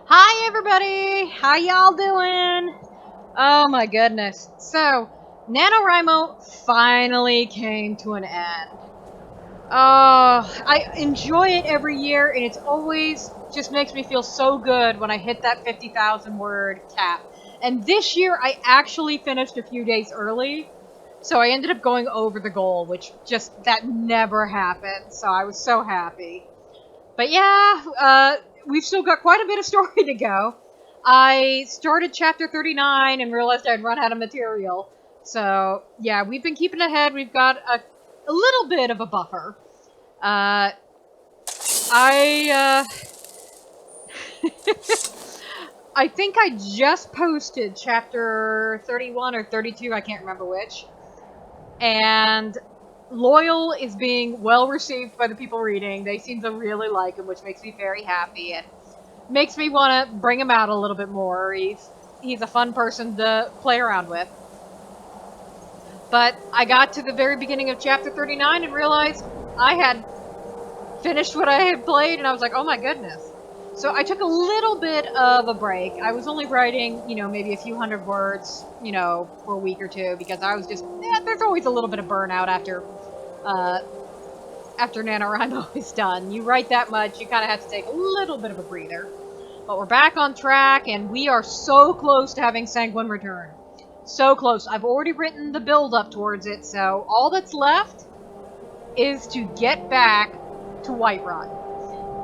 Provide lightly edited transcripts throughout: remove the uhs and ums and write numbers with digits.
Hi everybody! How y'all doing? Oh my goodness. So, NaNoWriMo finally came to an end. I enjoy it every year and it's always just makes me feel so good when I hit that 50,000 word cap. And this year I actually finished a few days early. So I ended up going over the goal, which that never happened. So I was so happy. But yeah, we've still got quite a bit of story to go. I started chapter 39 and realized I'd run out of material. So yeah, we've been keeping ahead. We've got a little bit of a buffer. Uh, I I think I just posted chapter 31 or 32, I can't remember which. And Loyal is being well received by the people reading. They seem to really like him, which makes me very happy and makes me want to bring him out a little bit more. He's a fun person to play around with. But I got to the very beginning of chapter 39 and realized I had finished what I had played, and I was like, oh my goodness. So I took a little bit of a break. I was only writing, maybe a few hundred words, for a week or two, because I was there's always a little bit of burnout after NaNoWriMo is done. You write that much, you kind of have to take a little bit of a breather. But we're back on track, and we are so close to having Sanguine return. So close. I've already written the build-up towards it, so all that's left is to get back to Whiterun.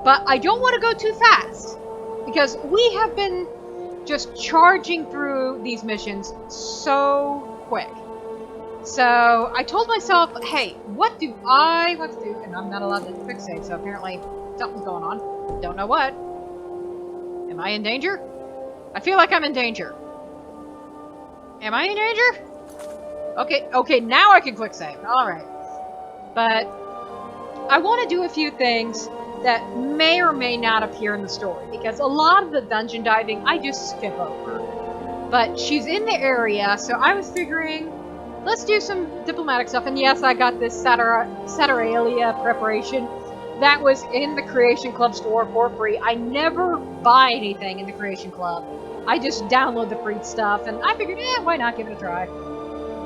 But I don't want to go too fast, because we have been just charging through these missions so quick. So I told myself, hey, what do I want to do? And I'm not allowed to quick save, so apparently something's going on. Don't know what. Am I in danger? I feel like I'm in danger. Am I in danger? Okay, now I can quick save. Alright. But I want to do a few things that may or may not appear in the story, because a lot of the dungeon diving I just skip over. But she's in the area, so I was figuring, let's do some diplomatic stuff. And yes, I got this Saturalia preparation that was in the Creation Club store for free. I never buy anything in the Creation Club. I just download the free stuff, and I figured, why not give it a try?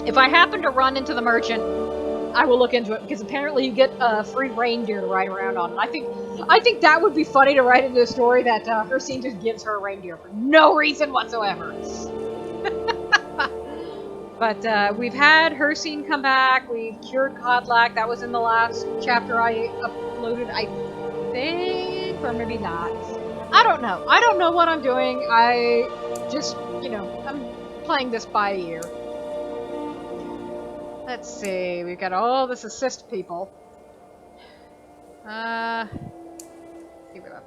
If I happen to run into the merchant, I will look into it, because apparently you get a free reindeer to ride around on. I think that would be funny to write into the story, that Hercene just gives her a reindeer for no reason whatsoever. But we've had Hercene come back, we've cured Kodlak, that was in the last chapter I uploaded, I think, or maybe not. I don't know. I don't know what I'm doing. I just, I'm playing this by ear. Let's see, we've got all this assist people. See what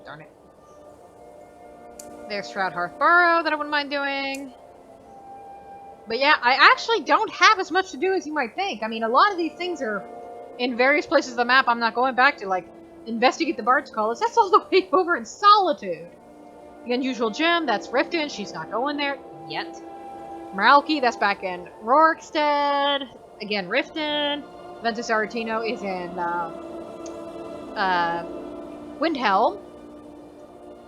darn it. There's Shroud Hearth Burrow that I wouldn't mind doing. But yeah, I actually don't have as much to do as you might think. I mean, a lot of these things are in various places of the map I'm not going back to, like investigate the Bard's Call. That's all the way over in Solitude. The Unusual Gem, that's Riften. She's not going there yet. Meralki, that's back in Rorikstead. Again, Riften. Ventus Aretino is in Windhelm.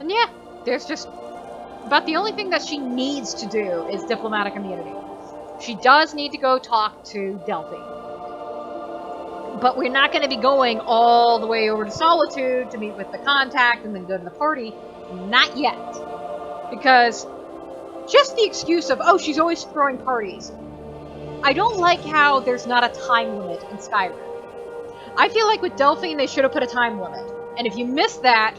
And yeah, there's just about the only thing that she needs to do is diplomatic immunity. She does need to go talk to Delphi. But we're not going to be going all the way over to Solitude to meet with the contact and then go to the party. Not yet. Because just the excuse of, oh, she's always throwing parties. I don't like how there's not a time limit in Skyrim. I feel like with Delphine, they should have put a time limit. And if you miss that,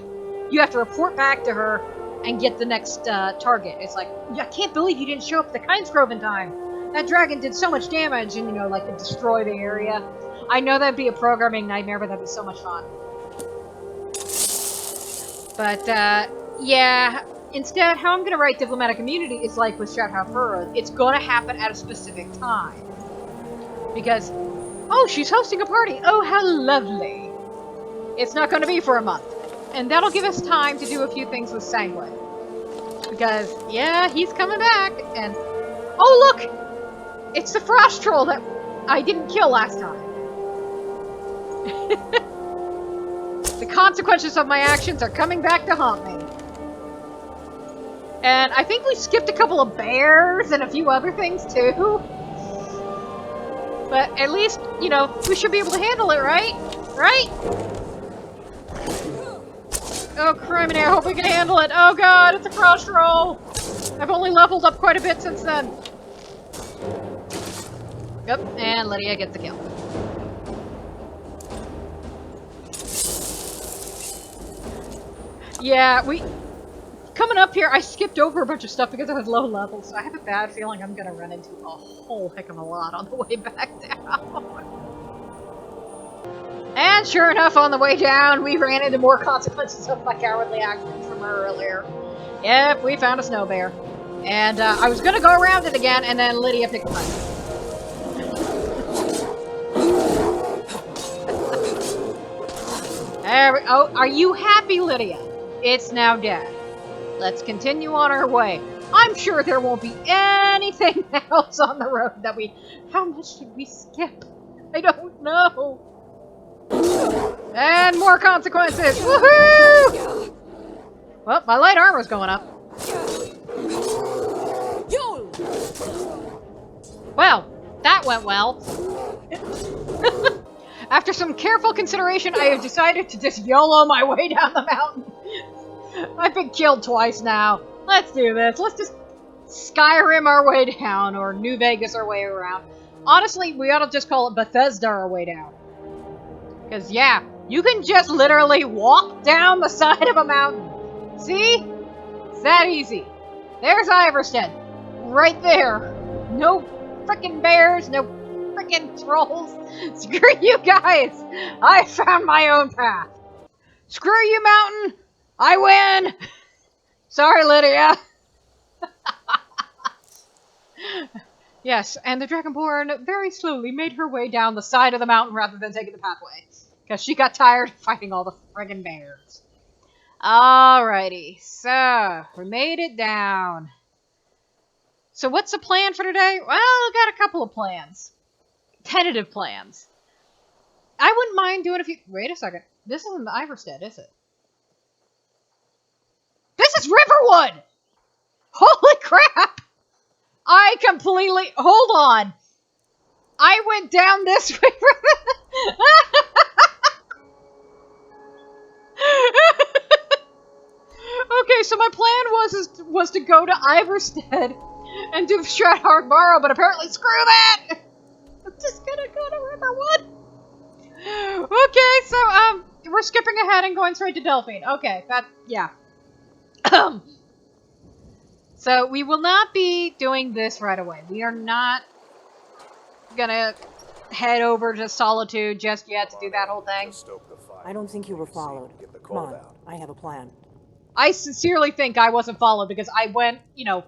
you have to report back to her and get the next target. It's like, I can't believe you didn't show up at the Kynesgrove in time. That dragon did so much damage and, like, to destroy the area. I know that'd be a programming nightmare, but that'd be so much fun. But, yeah, instead, how I'm going to write diplomatic immunity is like with Shroud Hearth Burrow. It's going to happen at a specific time. Because, oh, she's hosting a party. Oh, how lovely. It's not going to be for a month. And that'll give us time to do a few things with Sanguine. Because, yeah, he's coming back. And, oh, look! It's the Frost Troll that I didn't kill last time. The consequences of my actions are coming back to haunt me. And I think we skipped a couple of bears and a few other things too. But at least, you know, we should be able to handle it, right? Right? Oh, criminy, I hope we can handle it. Oh god, it's a crush roll. I've only leveled up quite a bit since then. Yep, and Lydia gets the kill. Yeah, coming up here, I skipped over a bunch of stuff because I was low level, so I have a bad feeling I'm gonna run into a whole heck of a lot on the way back down. And sure enough, on the way down, we ran into more consequences of my cowardly actions from earlier. Yep, we found a snow bear. And I was gonna go around it again, and then Lydia picked it up. Oh, are you happy, Lydia? It's now dead. Let's continue on our way. I'm sure there won't be anything else on the road that we... How much did we skip? I don't know. And more consequences! Woohoo! Well, my light armor's going up. Well, that went well. After some careful consideration, I have decided to just YOLO my way down the mountain. I've been killed twice now. Let's do this. Let's just Skyrim our way down, or New Vegas our way around. Honestly, we ought to just call it Bethesda our way down. Because, yeah, you can just literally walk down the side of a mountain. See? It's that easy. There's Iverstead. Right there. No frickin' bears, no frickin' trolls. Screw you guys. I found my own path. Screw you, mountain. I win. Sorry, Lydia. Yes, and the Dragonborn very slowly made her way down the side of the mountain rather than taking the pathway. Because she got tired of fighting all the friggin' bears. Alrighty, so we made it down. So what's the plan for today? Well, I've got a couple of plans. Tentative plans. I wouldn't mind doing a few... Wait a second. This isn't Iverstead, is it? This is Riverwood! Holy crap! I completely... Hold on. I went down this way. Okay, so my plan was to go to Iverstead and do Stradhard Barrow, but apparently screw that! I'm just gonna go to Riverwood. Okay, so we're skipping ahead and going straight to Delphine. Okay, yeah. So we will not be doing this right away. We are not gonna head over to Solitude just yet to do that whole thing. I don't think you were followed. Come on, I have a plan. I sincerely think I wasn't followed because I went, you know,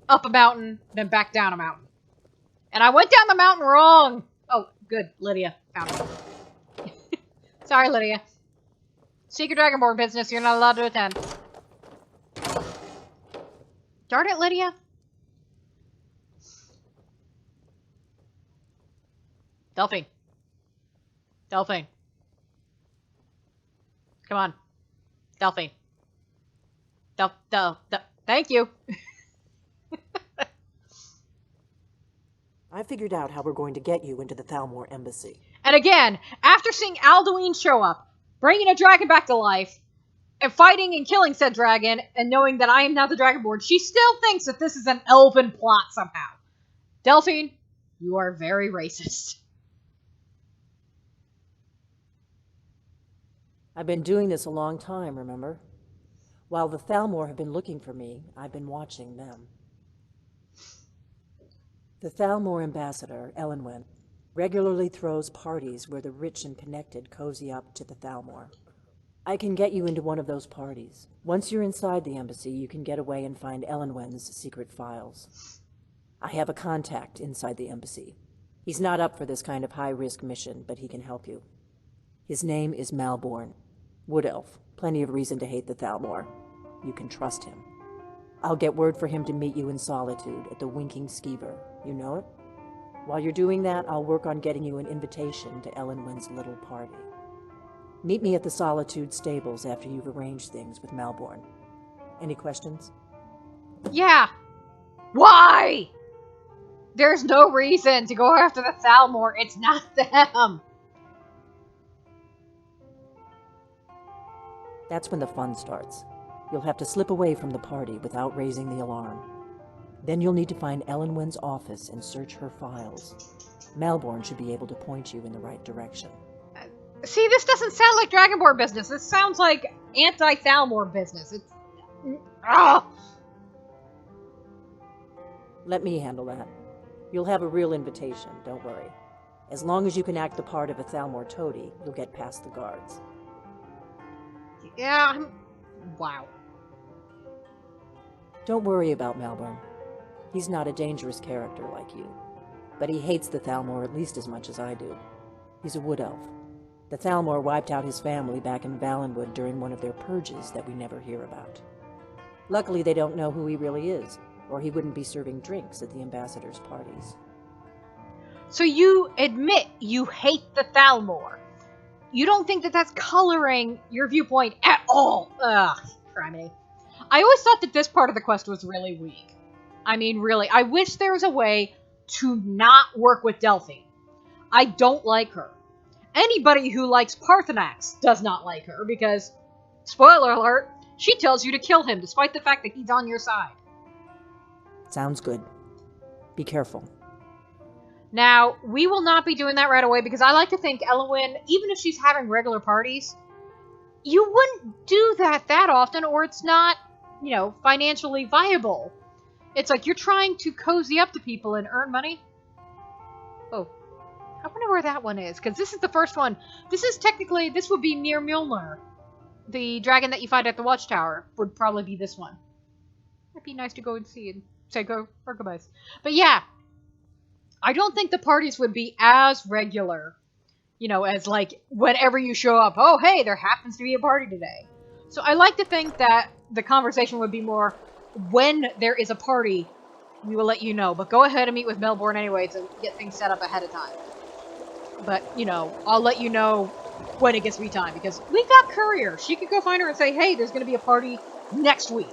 up a mountain, then back down a mountain. And I went down the mountain wrong! Oh, good. Lydia found me. Sorry, Lydia. Secret Dragonborn business, you're not allowed to attend. Darn it, Lydia. Delphine. Delphine. Come on. Delphine. Thank you. I figured out how we're going to get you into the Thalmor embassy. And again, after seeing Alduin show up, bringing a dragon back to life, and fighting and killing said dragon, and knowing that I am now the Dragonborn, she still thinks that this is an elven plot somehow. Delphine, you are very racist. I've been doing this a long time, remember? While the Thalmor have been looking for me, I've been watching them. The Thalmor ambassador, Elenwen, regularly throws parties where the rich and connected cozy up to the Thalmor. I can get you into one of those parties. Once you're inside the embassy, you can get away and find Elenwen's secret files. I have a contact inside the embassy. He's not up for this kind of high-risk mission, but he can help you. His name is Malborn. Wood Elf. Plenty of reason to hate the Thalmor. You can trust him. I'll get word for him to meet you in Solitude at the Winking Skeever. You know it? While you're doing that, I'll work on getting you an invitation to Elenwen's little party. Meet me at the Solitude stables after you've arranged things with Malborn. Any questions? Yeah. Why? There's no reason to go after the Thalmor. It's not them. That's when the fun starts. You'll have to slip away from the party without raising the alarm. Then you'll need to find Elenwen's office and search her files. Melbourne should be able to point you in the right direction. See, this doesn't sound like Dragonborn business. This sounds like anti-Thalmor business. It's... Ugh. Let me handle that. You'll have a real invitation, don't worry. As long as you can act the part of a Thalmor toady, you'll get past the guards. Yeah, wow. Don't worry about Melbourne. He's not a dangerous character like you. But he hates the Thalmor at least as much as I do. He's a wood elf. The Thalmor wiped out his family back in Valenwood during one of their purges that we never hear about. Luckily, they don't know who he really is, or he wouldn't be serving drinks at the ambassadors' parties. So you admit you hate the Thalmor. You don't think that that's coloring your viewpoint at all. Ugh, criminy. I always thought that this part of the quest was really weak. I mean, really, I wish there was a way to not work with Delphi. I don't like her. Anybody who likes Parthenax does not like her because, spoiler alert, she tells you to kill him despite the fact that he's on your side. Sounds good. Be careful. Now, we will not be doing that right away because I like to think Elenwen, even if she's having regular parties, you wouldn't do that often or it's not, you know, financially viable. It's like you're trying to cozy up to people and earn money. Oh, I wonder where that one is because this is the first one. This would be near Mjolnir. The dragon that you fight at the Watchtower would probably be this one. It'd be nice to go and see and say go or goodbyes. But yeah. I don't think the parties would be as regular, you know, as like whenever you show up, oh, hey, there happens to be a party today. So I like to think that the conversation would be more, when there is a party, we will let you know. But go ahead and meet with Melbourne anyways and get things set up ahead of time. But, you know, I'll let you know when it gets to be time because we got Courier. She could go find her and say, hey, there's going to be a party next week.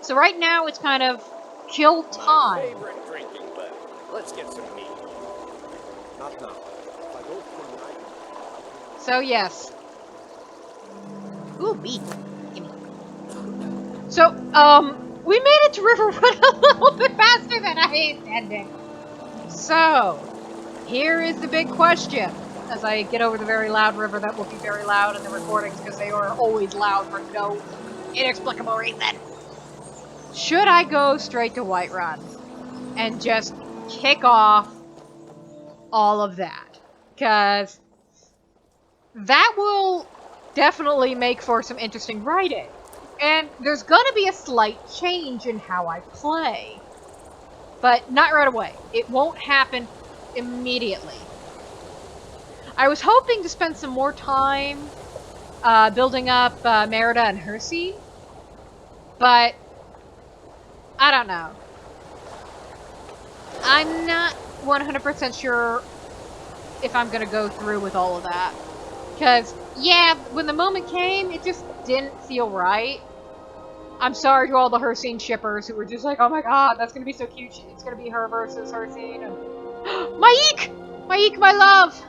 So right now it's kind of kill time. My favorite drinking bud. Let's get some meat. Not now. If I go for the night. So yes. Ooh, meat. Gimme. So, we made it to Riverwood a little bit faster than I intended. So, here is the big question. As I get over the very loud river that will be very loud in the recordings because they are always loud for no inexplicable reason. Should I go straight to Whiterun and just kick off all of that? Because that will definitely make for some interesting writing. And there's going to be a slight change in how I play. But not right away. It won't happen immediately. I was hoping to spend some more time building up Merida and Hersey. But I don't know. I'm not 100% sure if I'm going to go through with all of that. Because, yeah, when the moment came, it just didn't feel right. I'm sorry to all the Hersine shippers who were just like, oh my god, that's going to be so cute. It's going to be her versus Hersine. And... Maik! Maik, my love!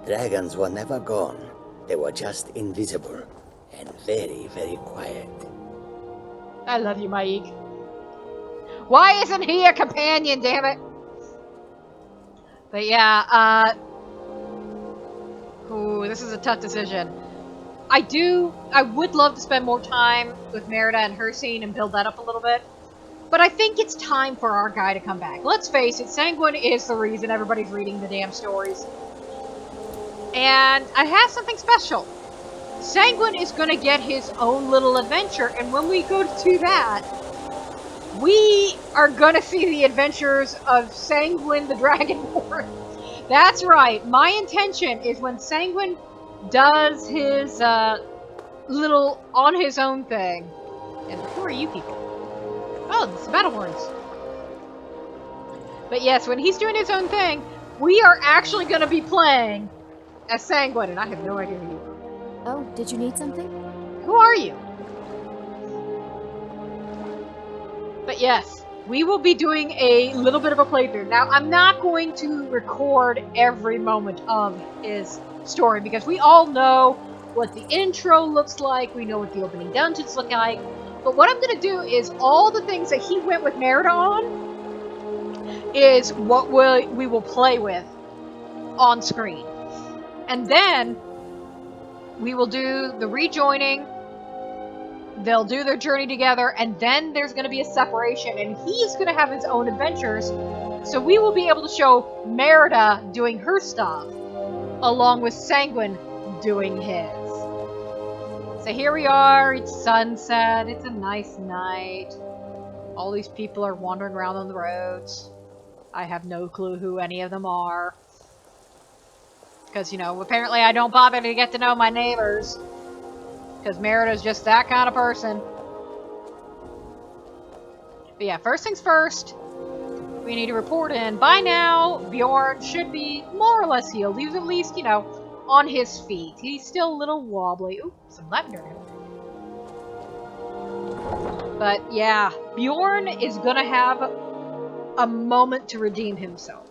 Dragons were never gone. They were just invisible. And very, very quiet. I love you, Maik. Why isn't he a companion, damn it? But yeah, ooh, this is a tough decision. I would love to spend more time with Merida and Hersine and build that up a little bit. But I think it's time for our guy to come back. Let's face it, Sanguine is the reason everybody's reading the damn stories. And I have something special. Sanguine is going to get his own little adventure, and when we go to do that, we are going to see the adventures of Sanguine the Dragonborn. That's right. My intention is when Sanguine does his little on his own thing. And who are you people? Oh, it's the Battle Horns. But yes, when he's doing his own thing, we are actually going to be playing as Sanguine, and I have no idea who you are. Oh, did you need something? Who are you? But But yes, we will be doing a little bit of a playthrough. Now, I'm not going to record every moment of his story because we all know what the intro looks like, we know what the opening dungeons look like, but what I'm going to do is all the things that he went with Merida on is what we will play with on screen. And then we will do the rejoining, they'll do their journey together, and then there's going to be a separation, and he's going to have his own adventures, so we will be able to show Merida doing her stuff, along with Sanguine doing his. So here we are, it's sunset, it's a nice night. All these people are wandering around on the roads. I have no clue who any of them are. Because, you know, apparently I don't bother to get to know my neighbors. Because Merida's just that kind of person. But yeah, first things first, we need to report in. By now, Bjorn should be more or less healed. He's at least, you know, on his feet. He's still a little wobbly. Ooh, some lavender. But yeah, Bjorn is gonna have a moment to redeem himself.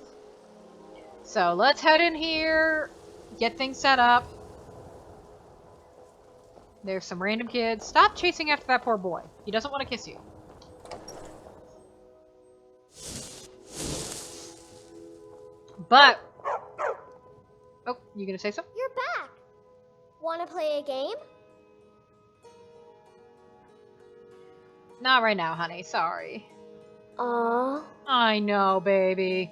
So let's head in here, get things set up. There's some random kids. Stop chasing after that poor boy. He doesn't want to kiss you. But... Oh, you gonna say something? You're back. Wanna play a game? Not right now, honey. Sorry. Aww. I know, baby.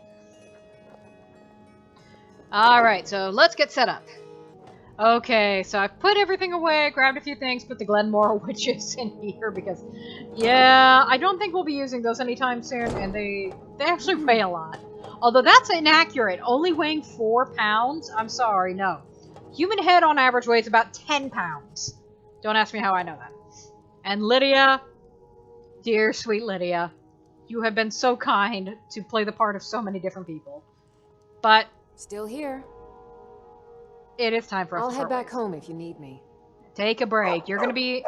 Alright, so let's get set up. Okay, so I've put everything away, grabbed a few things, put the Glenmore witches in here because, yeah, I don't think we'll be using those anytime soon, and they actually weigh a lot. Although that's inaccurate, only weighing 4 pounds? I'm sorry, no. Human head on average weighs about 10 pounds. Don't ask me how I know that. And Lydia, dear sweet Lydia, you have been so kind to play the part of so many different people. But... Still here. It is time for us I'll to head part back ways. home if you need me. Take a break. You're going to be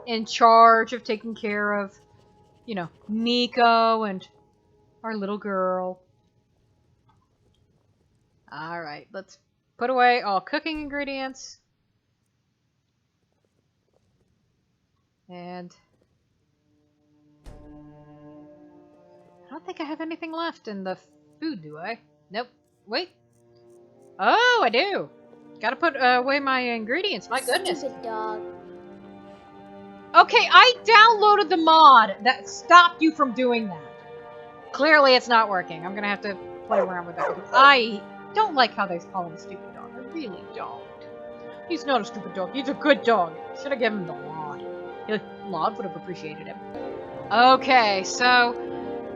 in charge of taking care of, you know, Nico and our little girl. Alright, let's put away all cooking ingredients. And... I don't think I have anything left in the food, do I? Nope. Wait. Oh, I do! Gotta put away my ingredients, my goodness. Stupid dog. Okay, I downloaded the mod that stopped you from doing that. Clearly it's not working. I'm gonna have to play around with that. I don't like how they call him a stupid dog. I really don't. He's not a stupid dog. He's a good dog. Should have given him the mod. Mod would have appreciated him. Okay, so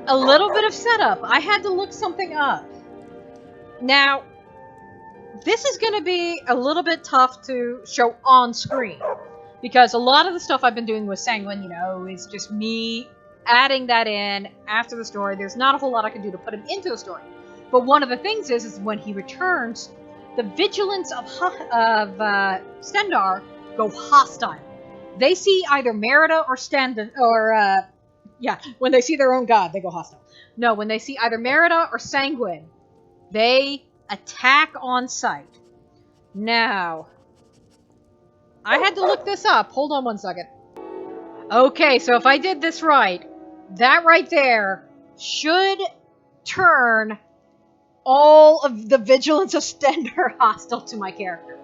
a little bit of setup. I had to look something up. Now, this is going to be a little bit tough to show on screen, because a lot of the stuff I've been doing with Sanguine, you know, is just me adding that in after the story. There's not a whole lot I can do to put him into the story. But one of the things is when he returns, the vigilance of Stendar go hostile. They see either Merida or when they see their own god, they go hostile. No, when they see either Merida or Sanguine, they attack on sight. Now, I had to look this up. Hold on one second. Okay, so if I did this right, that right there should turn all of the vigilance of Stendar hostile to my character.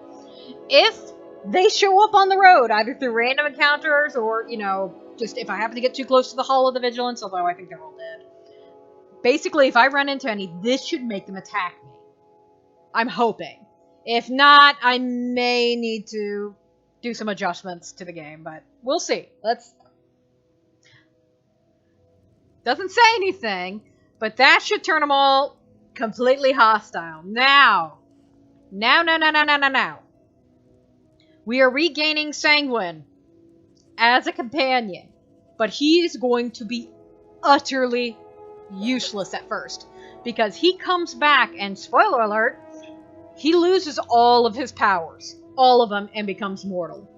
If they show up on the road, either through random encounters or, you know, just if I happen to get too close to the Hall of the Vigilance, although I think they're all dead. Basically, if I run into any, this should make them attack me. I'm hoping. If not, I may need to do some adjustments to the game, but we'll see. Doesn't say anything, but that should turn them all completely hostile. Now. We are regaining Sanguine as a companion, but he is going to be utterly useless at first, because he comes back and, spoiler alert, he loses all of his powers. All of them, and becomes mortal.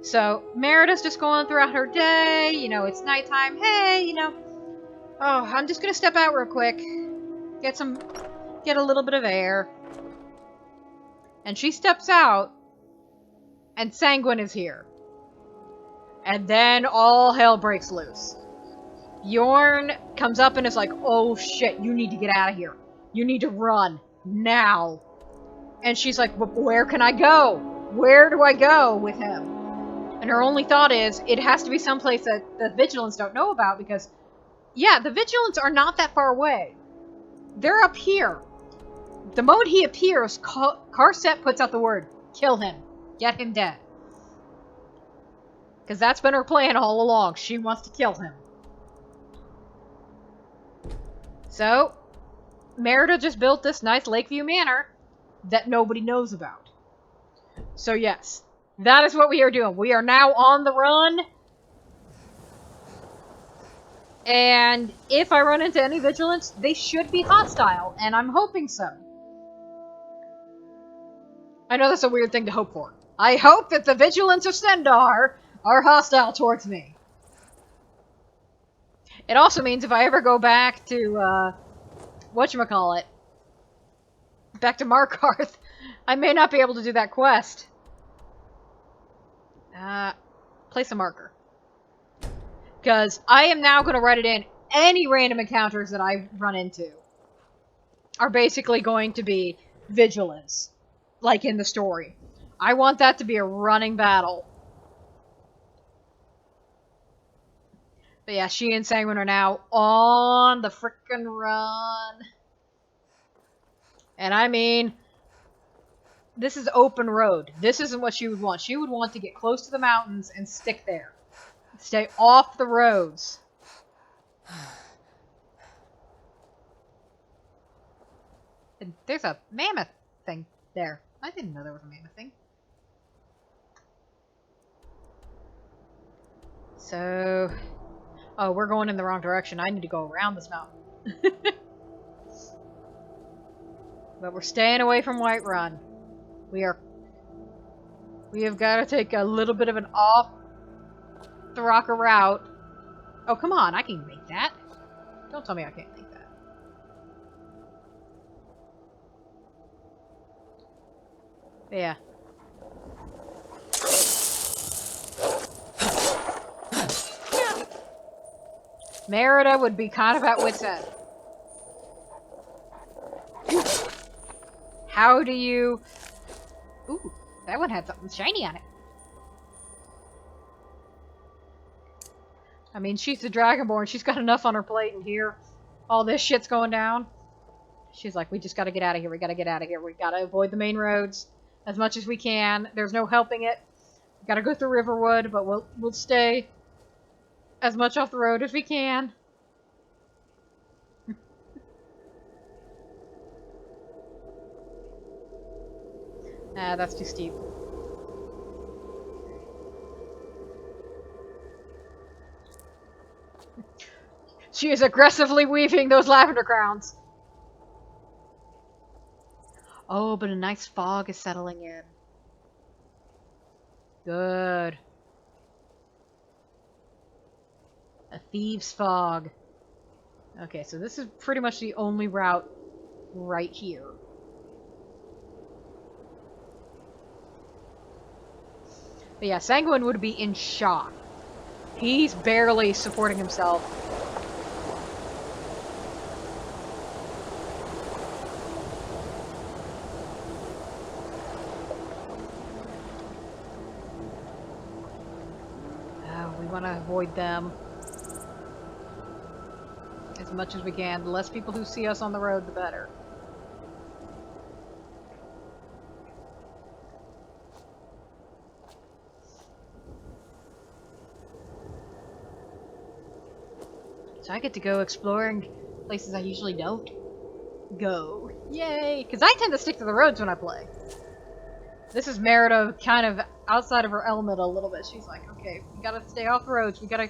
So, Merida's just going throughout her day, you know, it's nighttime, hey, you know, Oh, I'm just gonna step out real quick. Get a little bit of air. And she steps out, and Sanguine is here. And then all hell breaks loose. Bjorn comes up and is like, oh shit, you need to get out of here. You need to run. Now. And she's like, but where can I go? Where do I go with him? And her only thought is, it has to be someplace that the Vigilants don't know about, because, yeah, the Vigilants are not that far away. They're up here. The moment he appears, Carset puts out the word, kill him. Get him dead. Because that's been her plan all along. She wants to kill him. So, Merida just built this nice Lakeview Manor that nobody knows about. So yes, that is what we are doing. We are now on the run. And if I run into any Vigilants, they should be hostile, and I'm hoping so. I know that's a weird thing to hope for. I hope that the Vigilants of Sendar are hostile towards me. It also means if I ever go back to, whatchamacallit, back to Markarth, I may not be able to do that quest. Place a marker. Because I am now going to write it in. Any random encounters that I run into are basically going to be vigilance, like in the story. I want that to be a running battle. But yeah, she and Sanguine are now on the frickin' run. And I mean, this is open road. This isn't what she would want. She would want to get close to the mountains and stick there. Stay off the roads. And there's a mammoth thing there. I didn't know there was a mammoth thing. So... Oh, we're going in the wrong direction. I need to go around this mountain. But we're staying away from Whiterun. We have got to take a little bit of an off the rocker route. Oh, come on. I can make that. Don't tell me I can't make that. But yeah. Merida would be kind of at wit's end. How do you... Ooh, that one had something shiny on it. I mean, she's the Dragonborn. She's got enough on her plate in here. All this shit's going down. She's like, we just gotta get out of here. We gotta get out of here. We gotta avoid the main roads as much as we can. There's no helping it. We gotta go through Riverwood, but we'll stay as much off the road as we can. Nah, that's too steep. She is aggressively weaving those lavender crowns. Oh, but a nice fog is settling in. Good. A thieves' fog. Okay, so this is pretty much the only route right here. But yeah, Sanguine would be in shock. He's barely supporting himself. We want to avoid them as much as we can. The less people who see us on the road, the better. So I get to go exploring places I usually don't go. Yay! Because I tend to stick to the roads when I play. This is Merida kind of outside of her element a little bit. She's like, okay, we gotta stay off the roads. We gotta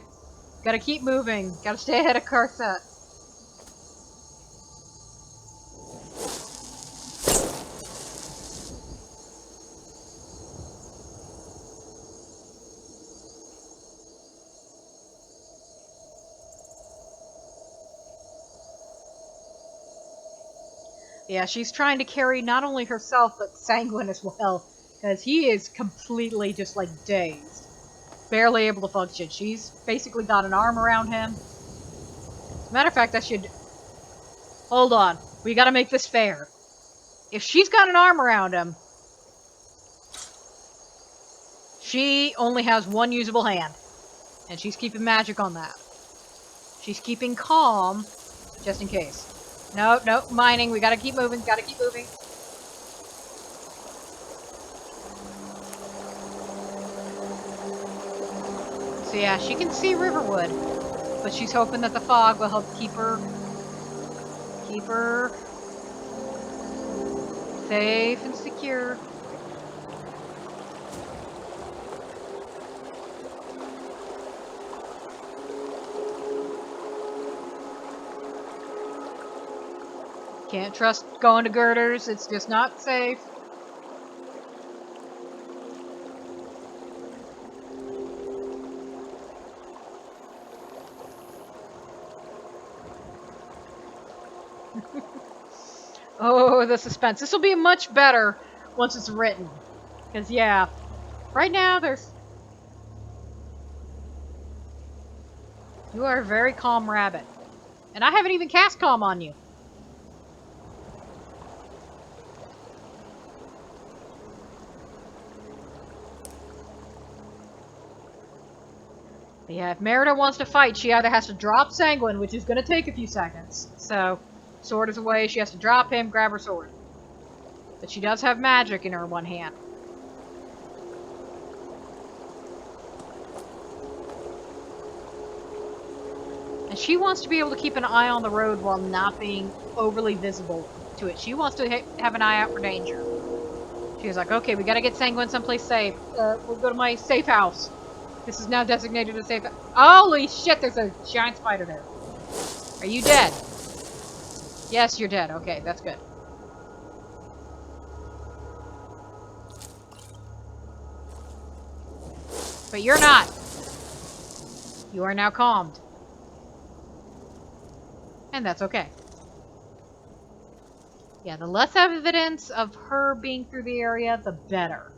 keep moving. Gotta stay ahead of Carset. Yeah, she's trying to carry not only herself, but Sanguine as well. Because he is completely just, like, dazed. Barely able to function. She's basically got an arm around him. As a matter of fact, I should... Hold on. We gotta make this fair. If she's got an arm around him, she only has one usable hand. And she's keeping magic on that. She's keeping calm, just in case. No, no, mining. We gotta keep moving, gotta keep moving. So yeah, she can see Riverwood, but she's hoping that the fog will help keep her safe and secure. Can't trust going to girders, it's just not safe. Oh, the suspense. This will be much better once it's written. Because, yeah, right now there's... You are a very calm rabbit. And I haven't even cast calm on you. But yeah, if Merida wants to fight, she either has to drop Sanguine, which is going to take a few seconds. So, sword is away, she has to drop him, grab her sword. But she does have magic in her one hand. And she wants to be able to keep an eye on the road while not being overly visible to it. She wants to have an eye out for danger. She was like, okay, we gotta get Sanguine someplace safe. We'll go to my safe house. This is now designated a safe house. Holy shit, there's a giant spider there. Are you dead? Yes, you're dead. Okay, that's good. But you're not. You are now calmed. And that's okay. Yeah, the less evidence of her being through the area, the better.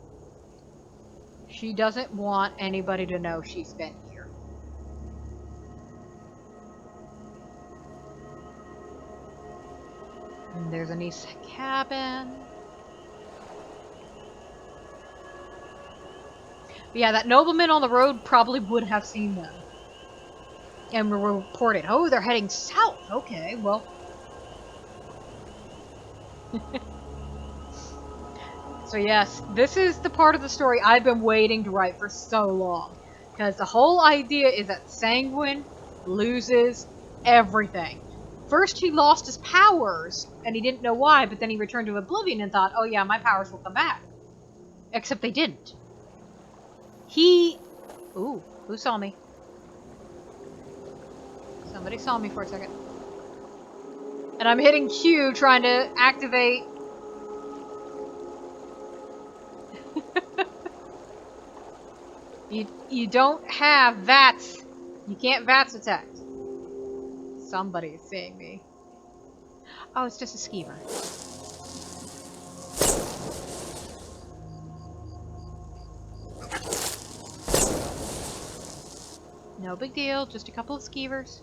She doesn't want anybody to know she's been here. And there's a nice cabin. But yeah, that nobleman on the road probably would have seen them. And reported, oh, they're heading south. Okay, well. So yes, this is the part of the story I've been waiting to write for so long. Because the whole idea is that Sanguine loses everything. First he lost his powers, and he didn't know why, but then he returned to Oblivion and thought, oh yeah, my powers will come back. Except they didn't. Ooh, who saw me? Somebody saw me for a second. And I'm hitting Q trying to activate... You don't have VATS. You can't VATS attack. Somebody's seeing me. Oh, it's just a skeever. No big deal, just a couple of skeevers.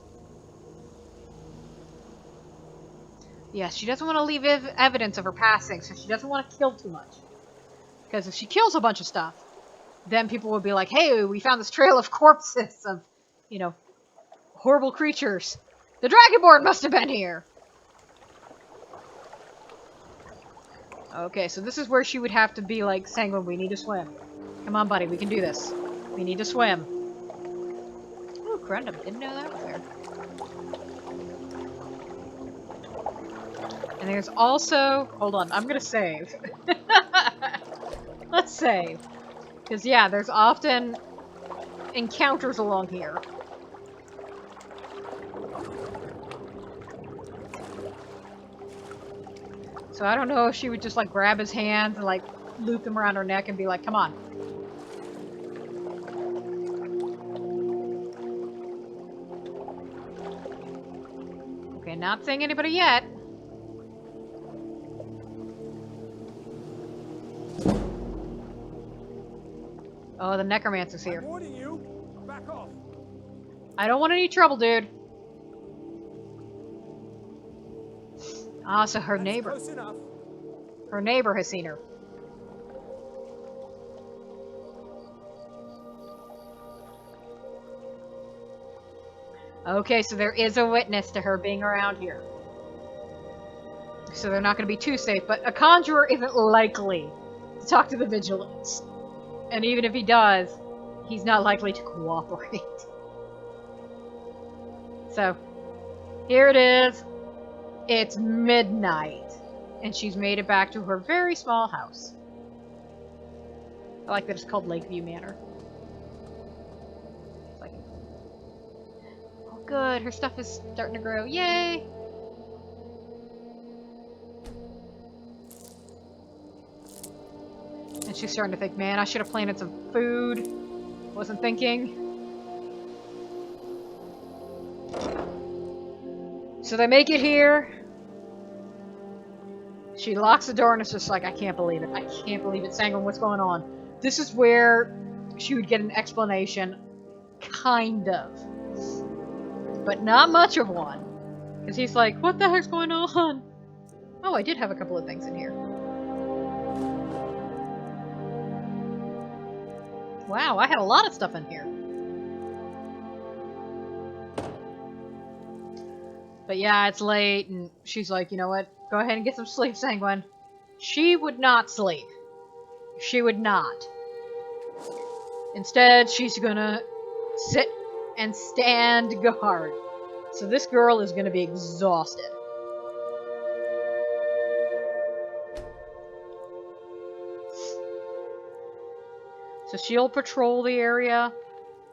Yes, she doesn't want to leave evidence of her passing, so she doesn't want to kill too much. Because if she kills a bunch of stuff, then people will be like, hey, we found this trail of corpses of, you know, horrible creatures. The Dragonborn must have been here! Okay, so this is where she would have to be like, Sanguine, we need to swim. Come on, buddy, we can do this. We need to swim. Ooh, Corundum, didn't know that was there. And there's also... Hold on, I'm gonna save. Let's save. Because, yeah, there's often encounters along here. So I don't know if she would just, like, grab his hands and, like, loop them around her neck and be like, come on. Okay, not seeing anybody yet. Oh, the necromancer's here. I'm warning you. Back off. I don't want any trouble, dude. Ah, so her That's neighbor. close enough. Her neighbor has seen her. Okay, so there is a witness to her being around here. So they're not going to be too safe, but a conjurer isn't likely to talk to the vigilance. And even if he does, he's not likely to cooperate. So, here it is. It's midnight. And she's made it back to her very small house. I like that it's called Lakeview Manor. It's like, oh good, her stuff is starting to grow. Yay! And she's starting to think, man, I should have planted some food. Wasn't thinking. So they make it here. She locks the door and it's just like, I can't believe it. I can't believe it. Sanguine, what's going on? This is where she would get an explanation. Kind of. But not much of one. Because he's like, what the heck's going on? Oh, I did have a couple of things in here. Wow, I had a lot of stuff in here. But yeah, it's late, and she's like, you know what? Go ahead and get some sleep, Sanguine. She would not sleep. She would not. Instead, she's gonna sit and stand guard. So this girl is gonna be exhausted. So she'll patrol the area.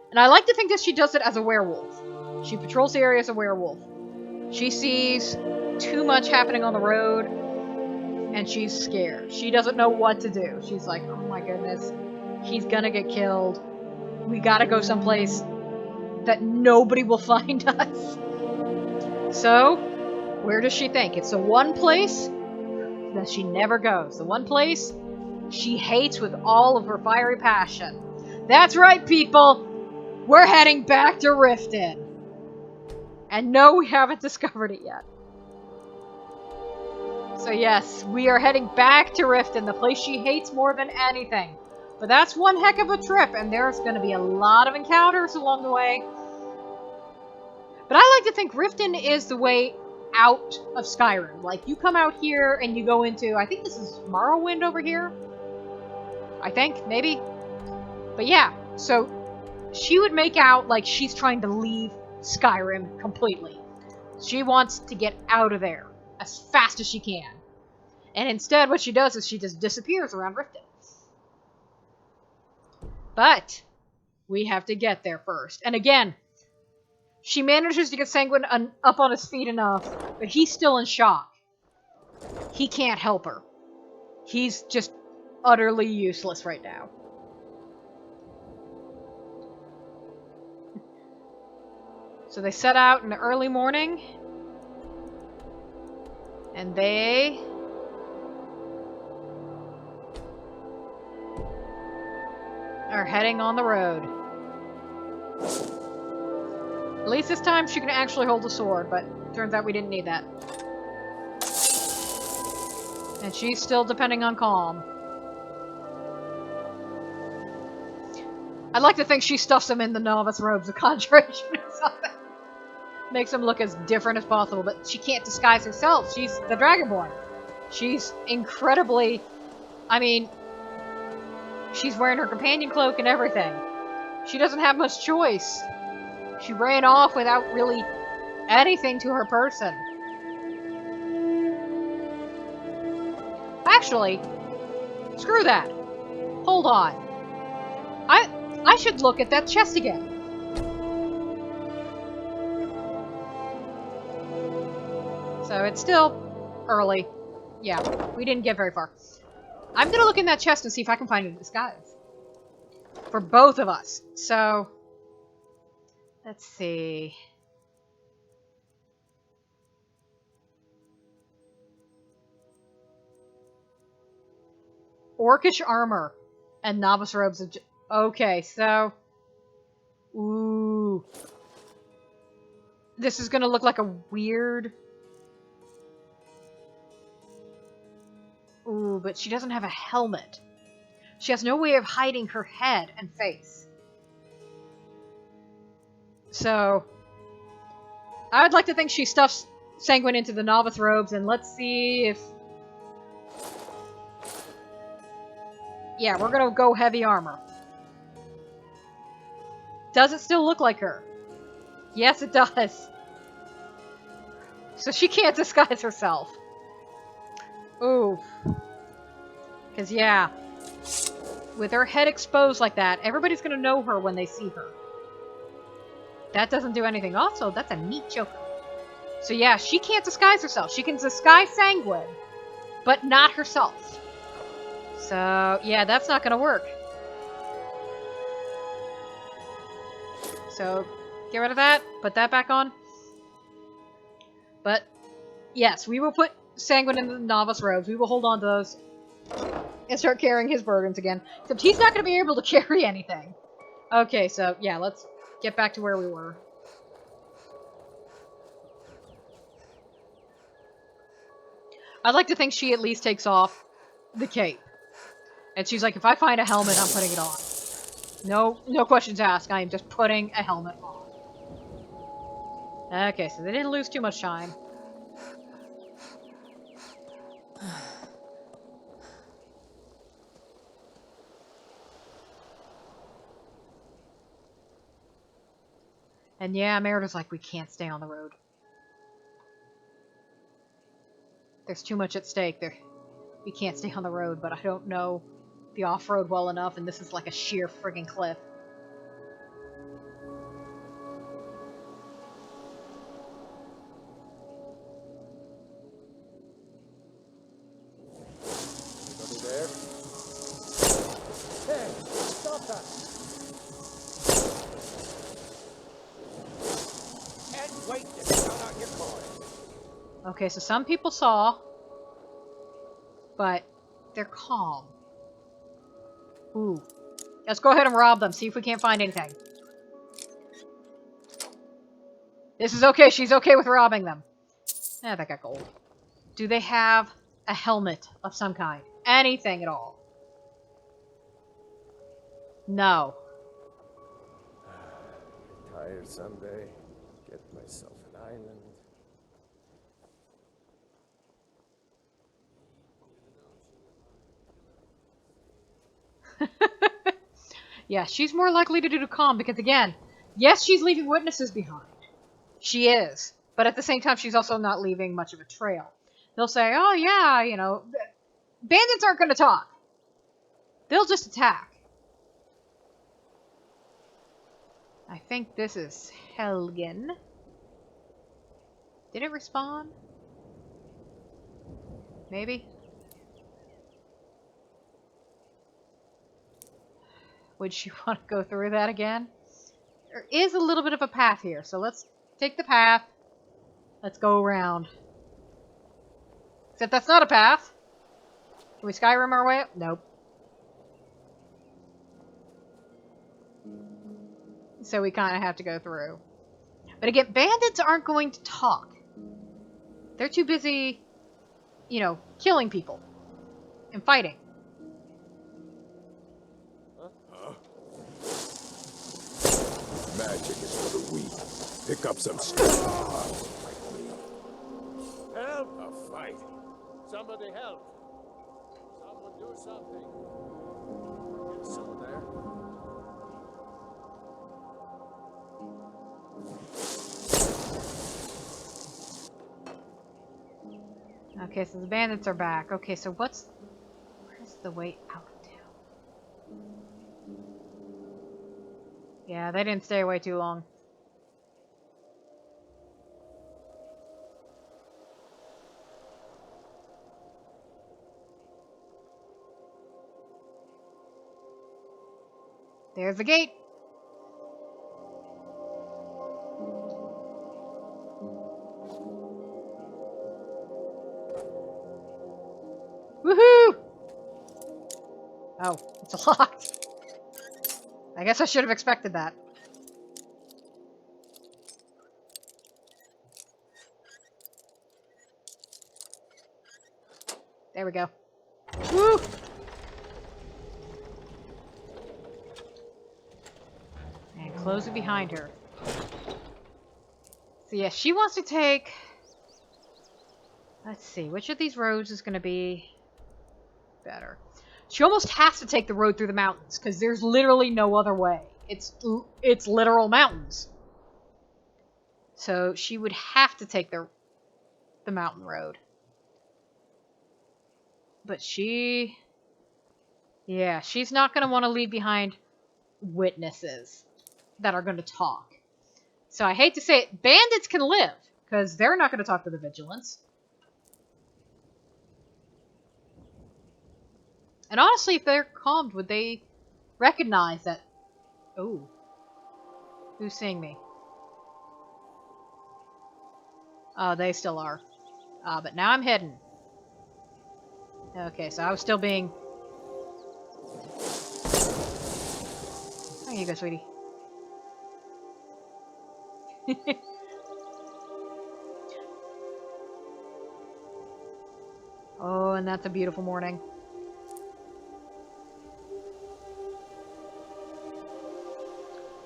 And I like to think that she does it as a werewolf. She patrols the area as a werewolf. She sees too much happening on the road, and she's scared. She doesn't know what to do. She's like, oh my goodness, he's gonna get killed. We gotta go someplace that nobody will find us. So, where does she think? It's the one place that she never goes. The one place she hates with all of her fiery passion. That's right, people! We're heading back to Riften. And no, we haven't discovered it yet. So yes, we are heading back to Riften, the place she hates more than anything. But that's one heck of a trip, and there's going to be a lot of encounters along the way. But I like to think Riften is the way out of Skyrim. Like, you come out here and you go into, I think this is Morrowind over here? I think, maybe? But yeah, so she would make out like she's trying to leave Skyrim completely. She wants to get out of there as fast as she can. And instead, what she does is she just disappears around Riften. But we have to get there first. And again, she manages to get Sanguine up on his feet enough, but he's still in shock. He can't help her. He's just utterly useless right now. So they set out in the early morning, and they are heading on the road. At least this time she can actually hold a sword, but turns out we didn't need that. And she's still depending on calm. I'd like to think she stuffs him in the novice robes of conjuration or something. Makes him look as different as possible, but she can't disguise herself. She's the Dragonborn. She's incredibly... I mean, she's wearing her companion cloak and everything. She doesn't have much choice. She ran off without really anything to her person. Actually, screw that. Hold on. I should look at that chest again. So it's still early. Yeah, we didn't get very far. I'm gonna look in that chest and see if I can find a disguise. For both of us. So, let's see. Orcish armor and novice robes of Okay, so... Ooh. This is gonna look like a weird... Ooh, but she doesn't have a helmet. She has no way of hiding her head and face. So... I would like to think she stuffs Sanguine into the novice robes, and let's see if... Yeah, we're gonna go heavy armor. Does it still look like her? Yes, it does. So she can't disguise herself. Ooh. Because, yeah. With her head exposed like that, everybody's gonna know her when they see her. That doesn't do anything. Also, that's a neat joke. So yeah, she can't disguise herself. She can disguise Sanguine, but not herself. So, yeah, that's not gonna work. So, get rid of that. Put that back on. But, yes, we will put Sanguine in the novice robes. We will hold on to those and start carrying his burdens again. Except he's not going to be able to carry anything. Okay, so, yeah, let's get back to where we were. I'd like to think she at least takes off the cape. And she's like, if I find a helmet, I'm putting it on. No questions asked. I am just putting a helmet on. Okay, so they didn't lose too much time. And yeah, Merida's like, we can't stay on the road. There's too much at stake. We can't stay on the road, but I don't know the off-road well enough, and this is like a sheer friggin' cliff. Anybody there? Hey, stop that! Can't wait to count out your coins. Okay, so some people saw, but they're calm. Ooh. Let's go ahead and rob them, see if we can't find anything. This is okay, she's okay with robbing them. Eh, that got gold. Do they have a helmet of some kind? Anything at all? No. Tired someday. Get myself an island. Yeah, she's more likely to do calm because, again, yes, she's leaving witnesses behind. She is. But at the same time, she's also not leaving much of a trail. They'll say, oh, yeah, you know, bandits aren't going to talk. They'll just attack. I think this is Helgen. Did it respawn? Maybe? Would you want to go through that again? There is a little bit of a path here, so let's take the path. Let's go around. Except that's not a path. Can we Skyrim our way up? Nope. So we kind of have to go through. But again, bandits aren't going to talk. They're too busy, you know, killing people and fighting. Magic is for the weak. Pick up some stuff. Help! A fight. Somebody help. Someone do something. Get some there. Okay, so the bandits are back. Okay, so where's the way out of town? Yeah, they didn't stay away too long. There's the gate. Woohoo! Oh, it's locked. I guess I should have expected that. There we go. Woo! And close it behind her. So yeah, she wants to take... Let's see, which of these roads is going to be better? She almost has to take the road through the mountains, because there's literally no other way. It's literal mountains. So she would have to take the mountain road. But she... Yeah, she's not going to want to leave behind witnesses that are going to talk. So I hate to say it, bandits can live, because they're not going to talk to the vigilance. And honestly, if they're calmed, would they recognize that... Oh. Who's seeing me? Oh, they still are. But now I'm hidden. Okay, so I was still being... There you go, sweetie. Oh, and that's a beautiful morning.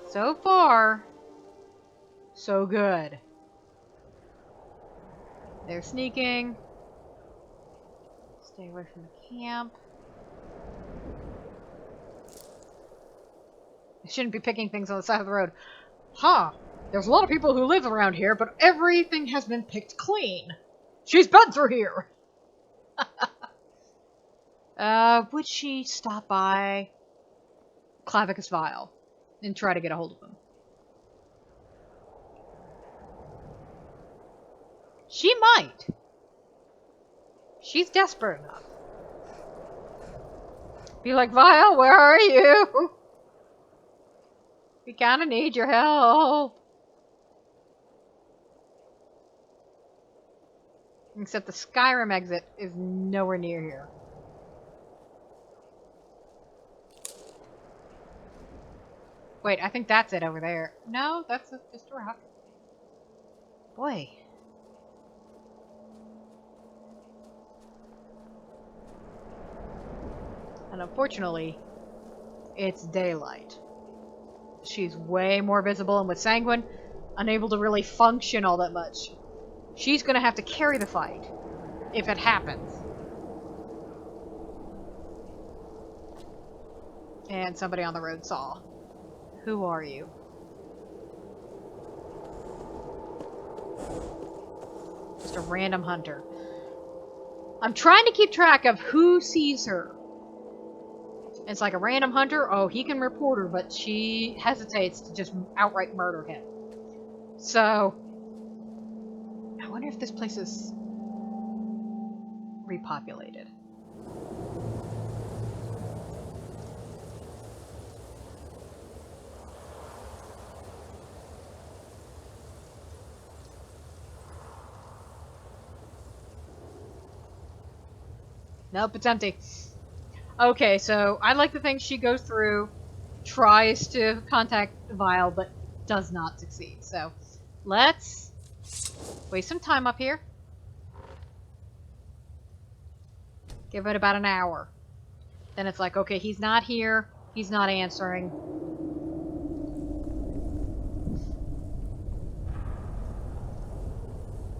So far, so good. They're sneaking. Stay away from the camp. I shouldn't be picking things on the side of the road. Huh. There's a lot of people who live around here, but everything has been picked clean. She's been through here! Would she stop by Clavicus Vial and try to get a hold of him? She might. She's desperate enough. Be like, Vial, where are you? We kinda need your help. Except the Skyrim exit is nowhere near here. Wait, I think that's it over there. No, that's just a rock. Boy. And unfortunately, it's daylight. She's way more visible, and with Sanguine, unable to really function all that much. She's gonna have to carry the fight, if it happens. And somebody on the road saw. Who are you? Just a random hunter. I'm trying to keep track of who sees her. It's like a random hunter. Oh, he can report her, but she hesitates to just outright murder him. So, I wonder if this place is repopulated. Nope, it's empty. Okay, so I like to think she goes through, tries to contact Vial, but does not succeed. So, let's waste some time up here. Give it about an hour. Then it's like, okay, he's not here. He's not answering.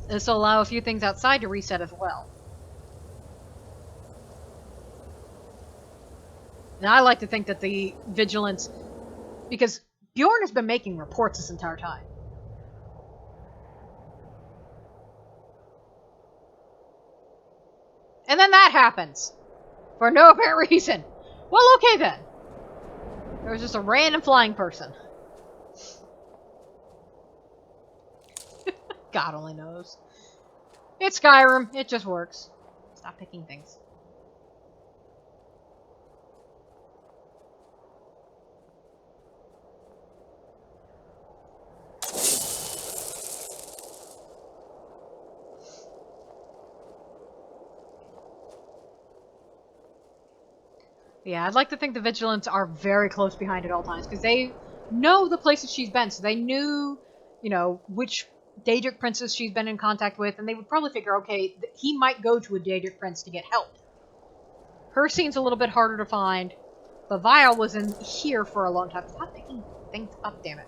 This will allow a few things outside to reset as well. Now, I like to think that the vigilance... Because Bjorn has been making reports this entire time. And then that happens. For no apparent reason. Well, okay then. There was just a random flying person. God only knows. It's Skyrim. It just works. Stop picking things. Yeah, I'd like to think the Vigilants are very close behind at all times, because they know the places she's been, so they knew, you know, which Daedric princes she's been in contact with, and they would probably figure, okay, he might go to a Daedric prince to get help. Her scene's a little bit harder to find, but Vial was in here for a long time. Stop picking things up, damn it.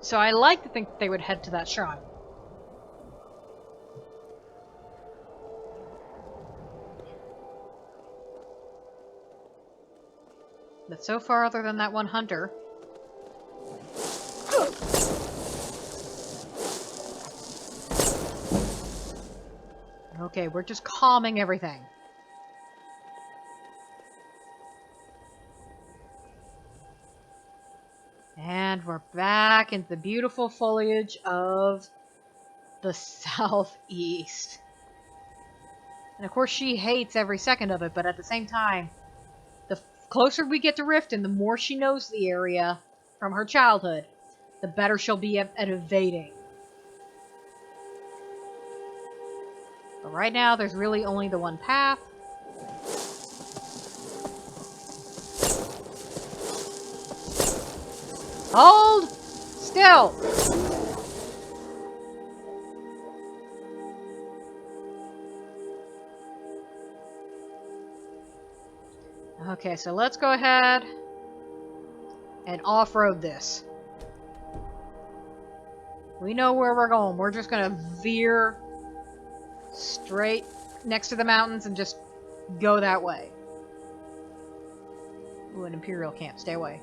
So I like to think that they would head to that shrine. But so far, other than that one hunter... Okay, we're just calming everything. And we're back into the beautiful foliage of the southeast. And of course she hates every second of it, but at the same time, the closer we get to Riften, the more she knows the area from her childhood, the better she'll be at evading. But right now, there's really only the one path. Hold still! Okay, so let's go ahead and off-road this. We know where we're going. We're just gonna veer straight next to the mountains and just go that way. Ooh, an Imperial camp. Stay away.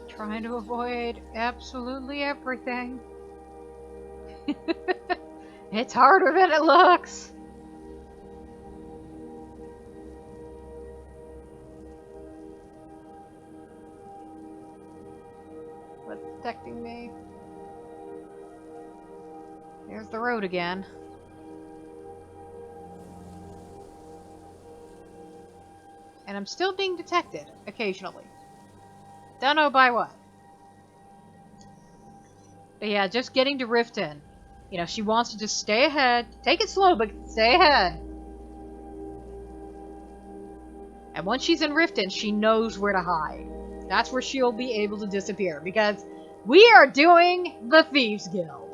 Trying to avoid absolutely everything. It's harder than it looks. What's protecting me? There's the road again. And I'm still being detected, occasionally. Don't know by what. But yeah, just getting to Riften. You know, she wants to just stay ahead. Take it slow, but stay ahead. And once she's in Riften, she knows where to hide. That's where she'll be able to disappear. Because we are doing the Thieves Guild.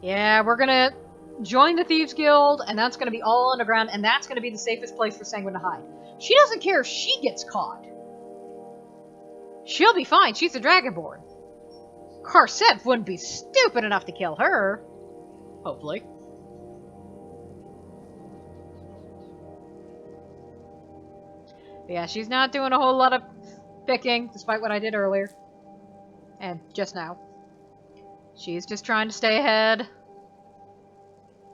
Yeah, we're gonna join the Thieves Guild, and that's gonna be all underground, and that's gonna be the safest place for Sanguine to hide. She doesn't care if she gets caught. She'll be fine, she's a Dragonborn. Karsev wouldn't be stupid enough to kill her. Hopefully. But yeah, she's not doing a whole lot of picking, despite what I did earlier. And just now. She's just trying to stay ahead.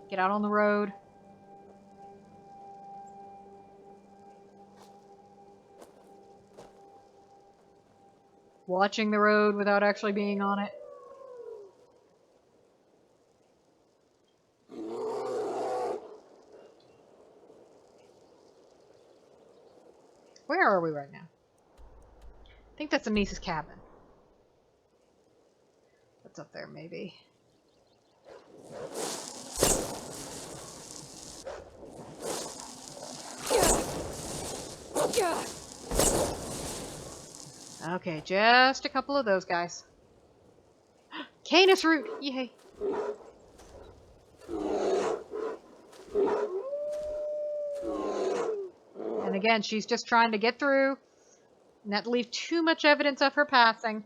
Get out on the road. Watching the road without actually being on it. Where are we right now? I think that's Amisa's cabin. What's up there, maybe? Okay, just a couple of those guys. Canis root! Yay! And again, she's just trying to get through, not leave too much evidence of her passing.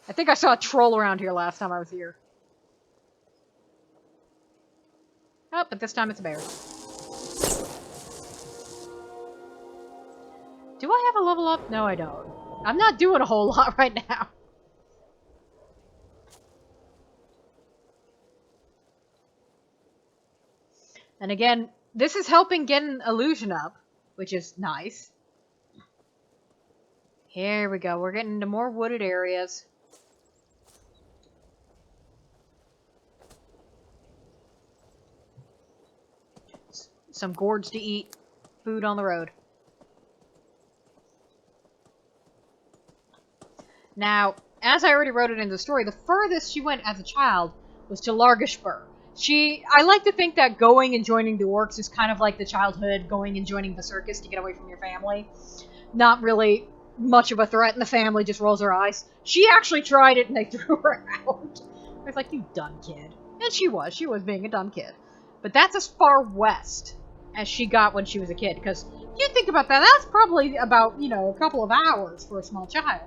I think I saw a troll around here last time I was here. Oh, but this time it's a bear. Do I have a level up? No, I don't. I'm not doing a whole lot right now. And again, this is helping get an illusion up, which is nice. Here we go. We're getting into more wooded areas. Some gourds to eat. Food on the road. Now, as I already wrote it in the story, the furthest she went as a child was to Largashbur. I like to think that going and joining the orcs is kind of like the childhood going and joining the circus to get away from your family. Not really much of a threat, and the family just rolls her eyes. She actually tried it, and they threw her out. I was like, you dumb kid. And she was being a dumb kid. But that's as far west as she got when she was a kid, because if you think about that, that's probably about, a couple of hours for a small child,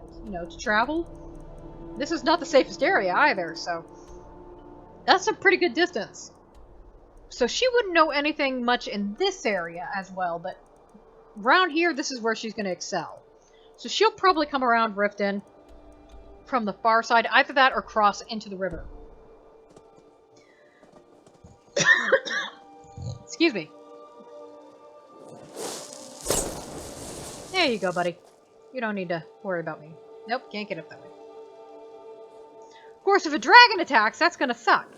to travel. This is not the safest area either, so that's a pretty good distance. So she wouldn't know anything much in this area as well, but around here, this is where she's going to excel. So she'll probably come around Riften from the far side, either that or cross into the river. Excuse me. There you go, buddy. You don't need to worry about me. Nope, can't get up that way. Of course, if a dragon attacks, that's gonna suck.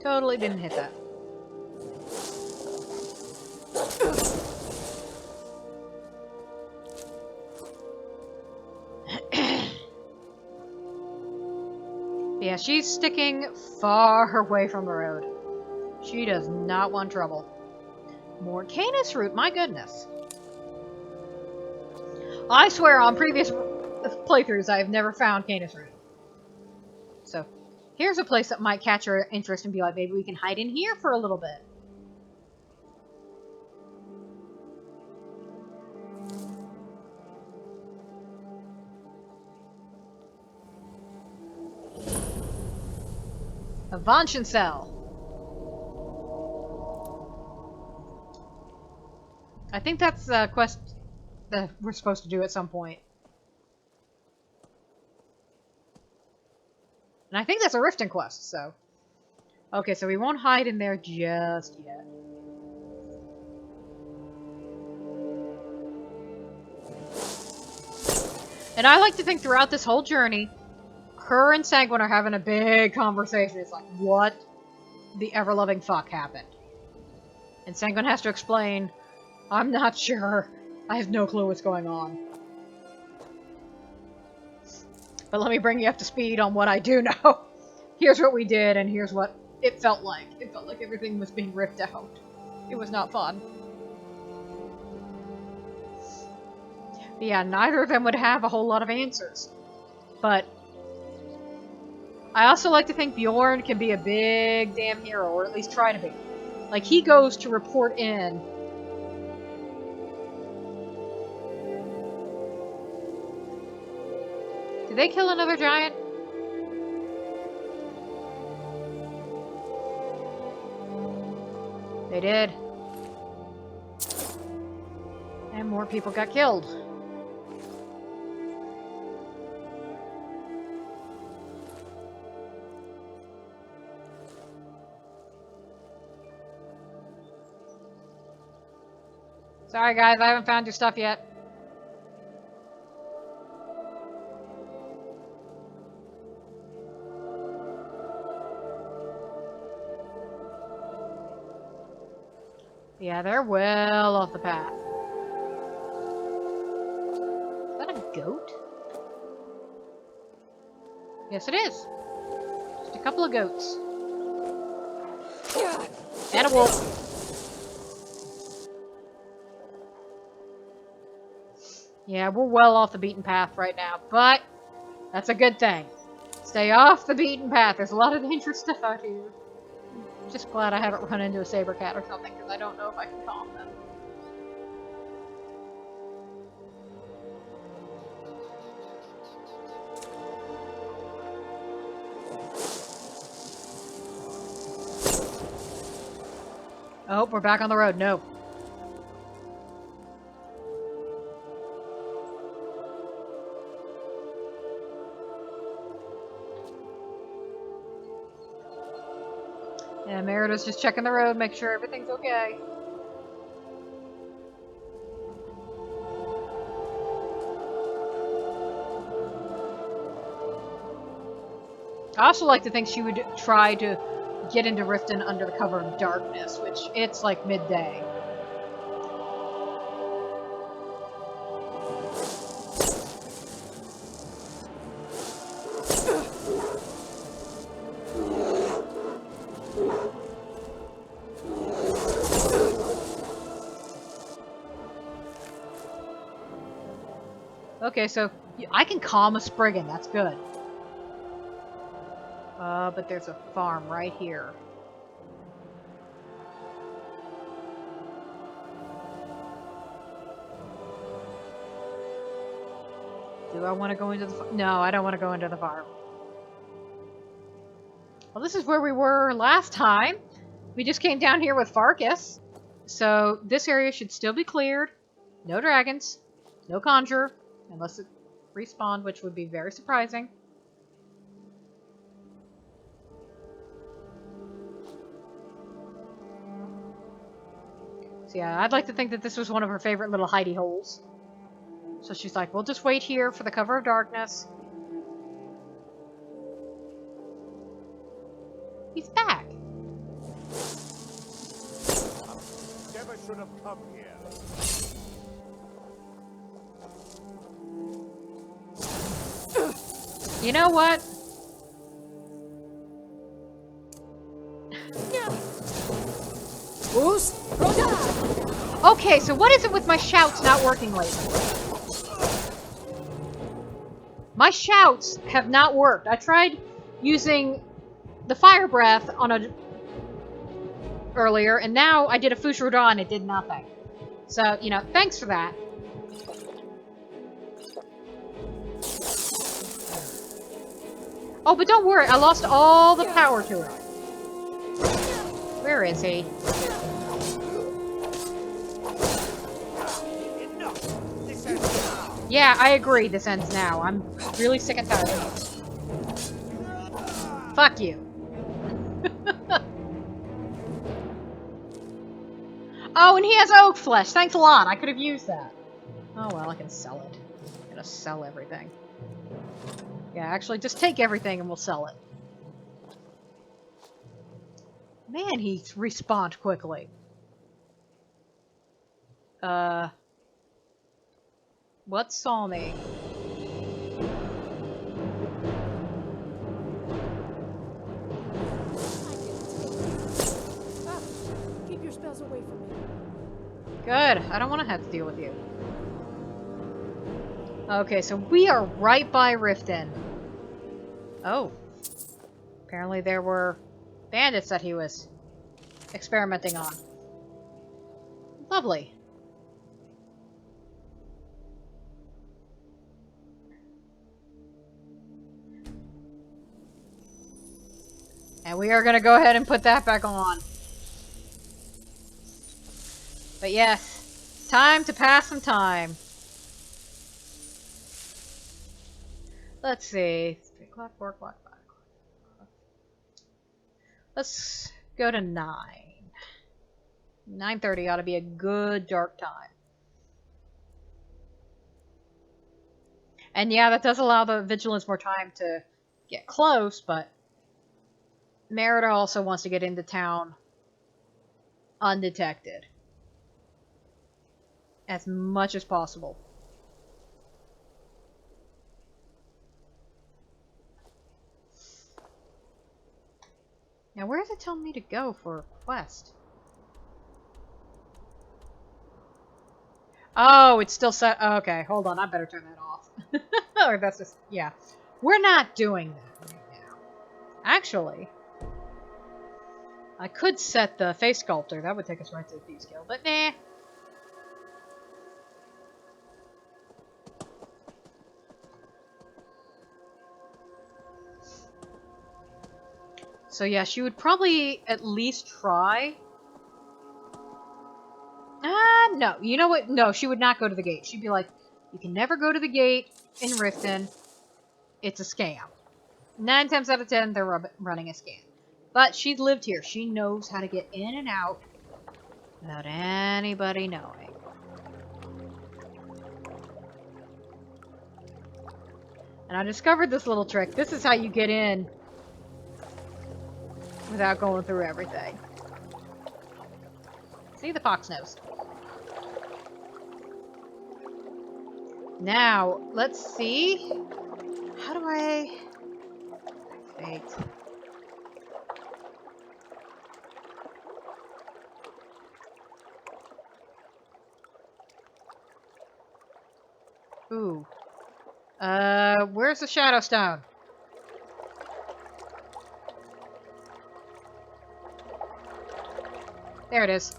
Totally didn't hit that. Yeah, she's sticking far away from the road. She does not want trouble. More Canis root, my goodness. I swear on previous playthroughs I have never found Canis root. So, here's a place that might catch her interest and be like, maybe we can hide in here for a little bit. A Vanshin cell. I think that's a quest that we're supposed to do at some point. And I think that's a Riften quest, so. Okay, so we won't hide in there just yet. And I like to think throughout this whole journey, her and Sanguine are having a big conversation. It's like, what the ever-loving fuck happened? And Sanguine has to explain, I'm not sure. I have no clue what's going on. But let me bring you up to speed on what I do know. Here's what we did, and here's what it felt like. It felt like everything was being ripped out. It was not fun. But yeah, neither of them would have a whole lot of answers. But I also like to think Bjorn can be a big damn hero, or at least try to be. Like, he goes to report in. Did they kill another giant? They did. And more people got killed. Sorry guys, I haven't found your stuff yet. Yeah, they're well off the path. Is that a goat? Yes, it is. Just a couple of goats. And a wolf. Yeah, we're well off the beaten path right now, but that's a good thing. Stay off the beaten path. There's a lot of dangerous stuff out here. I'm just glad I haven't run into a saber cat or something, because I don't know if I can calm them. Oh, we're back on the road. No. Yeah, Merida's just checking the road, make sure everything's okay. I also like to think she would try to get into Riften under the cover of darkness, which it's like midday. Okay, so I can calm a Spriggan, that's good. But there's a farm right here. Do I want to go into the farm? No, I don't want to go into the farm. Well, this is where we were last time. We just came down here with Farkas. So this area should still be cleared. No dragons. No conjure. Unless it respawned, which would be very surprising. So yeah, I'd like to think that this was one of her favorite little hidey holes. So she's like, we'll just wait here for the cover of darkness. He's back. Never should have come here. You know what? Okay, so what is it with my shouts not working lately? My shouts have not worked. I tried using the fire breath on a earlier, and now I did a Fushroda and it did nothing. So, you know, thanks for that. Oh, but don't worry, I lost all the power to it. Where is he? Yeah, I agree, this ends now. I'm really sick and tired of this. Fuck you. Oh, and he has oak flesh. Thanks a lot. I could have used that. Oh well, I can sell it. I'm gonna sell everything. Yeah, actually, just take everything and we'll sell it. Man, he respawned quickly. What saw me? Keep your spells away from me. Good. I don't want to have to deal with you. Okay, so we are right by Riften. Oh. Apparently there were bandits that he was experimenting on. Lovely. And we are going to go ahead and put that back on. But yes, time to pass some time. Let's see. 3 o'clock, 4 o'clock, 5 o'clock. Let's go to 9. 9:30 ought to be a good dark time. And yeah, that does allow the vigilance more time to get close, but Merida also wants to get into town undetected. As much as possible. Now, where does it tell me to go for a quest? Oh, it's still set. Oh, okay, hold on. I better turn that off. Or that's just, yeah. We're not doing that right now. Actually, I could set the face sculptor. That would take us right to the Thieves Guild, but nah. So yeah, she would probably at least try No. You know what? No, she would not go to the gate. She'd be like, you can never go to the gate in Riften. It's a scam. 9 times out of 10, they're running a scam. But she's lived here. She knows how to get in and out without anybody knowing. And I discovered this little trick. This is how you get in without going through everything. See the fox nose. Now, let's see. How do I activate? Ooh. Where's the Shadow Stone? There it is.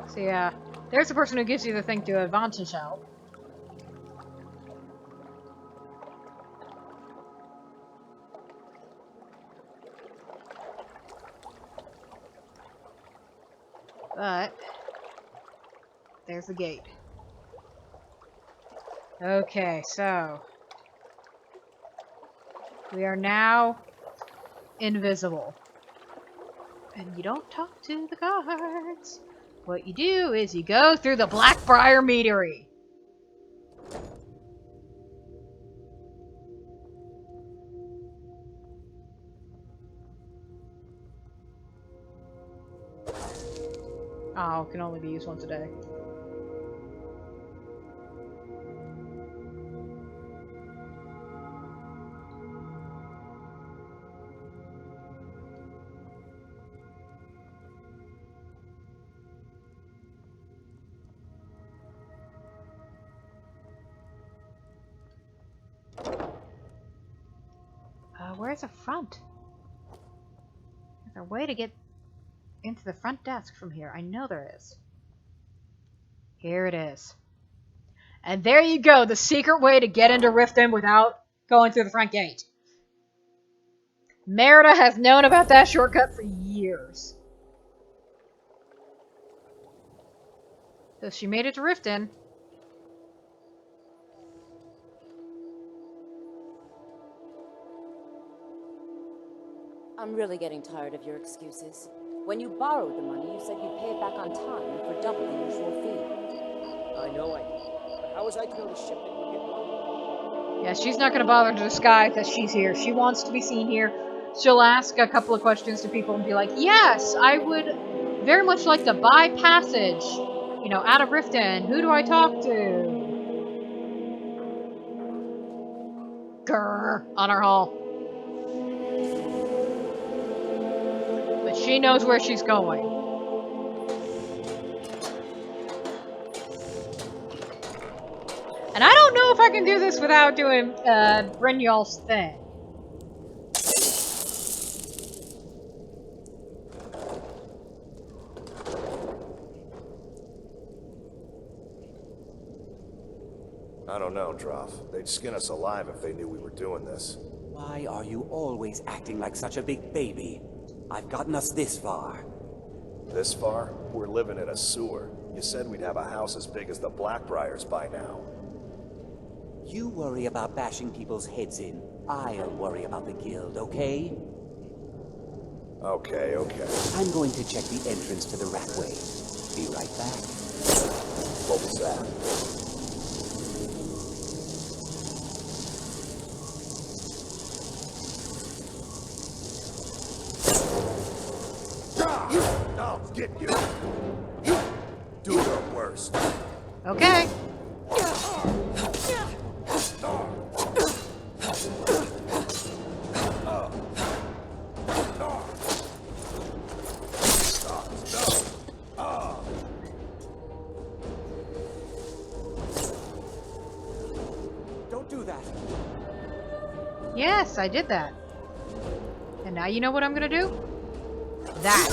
So yeah, there's the person who gives you the thing to advantage out. But there's the gate. Okay, so we are now invisible. And you don't talk to the guards. What you do is you go through the Blackbriar Meadery. Oh, can only be used once a day. Where's the front? Is there a way to get into the front desk from here? I know there is. Here it is. And there you go, the secret way to get into Riften without going through the front gate. Merida has known about that shortcut for years. So she made it to Riften. I'm really getting tired of your excuses. When you borrowed the money, you said you'd pay it back on time for double the usual fee. I know I did. But how was I to know the shipment would get delayed? Yeah, she's not going to bother to disguise that she's here. She wants to be seen here. She'll ask a couple of questions to people and be like, yes, I would very much like to buy passage, you know, out of Riften. Who do I talk to? Grrr, on her hull. But she knows where she's going. And I don't know if I can do this without doing Brynjolf's thing. I don't know, Droff. They'd skin us alive if they knew we were doing this. Why are you always acting like such a big baby? I've gotten us this far. This far? We're living in a sewer. You said we'd have a house as big as the Blackbriars by now. You worry about bashing people's heads in. I'll worry about the guild, okay? Okay. I'm going to check the entrance to the Ratway. Be right back. What was that? I'll get you. Do your worst. Okay. Don't do that. Yes, I did that. And now you know what I'm gonna do? That.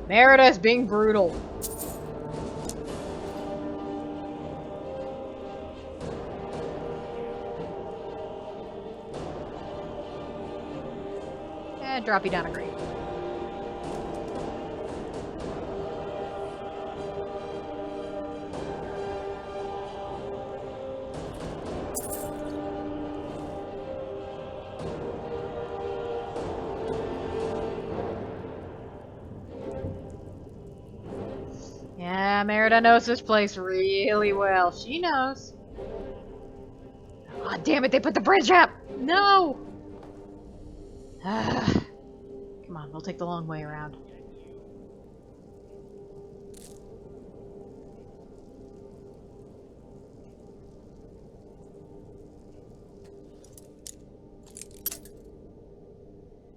Merida is being brutal. And drop you down a grate. Yeah, Merida knows this place really well. She knows. Ah, damn it, they put the bridge up! No! Come on, we'll take the long way around.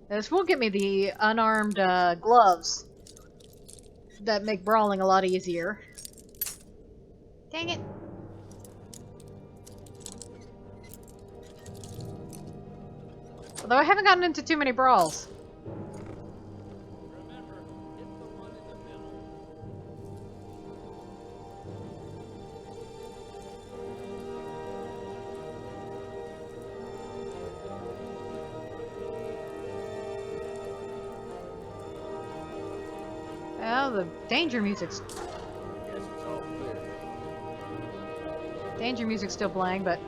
This will get me the unarmed gloves that make brawling a lot easier. Dang it. Although I haven't gotten into too many brawls. Well, the danger music's still playing, but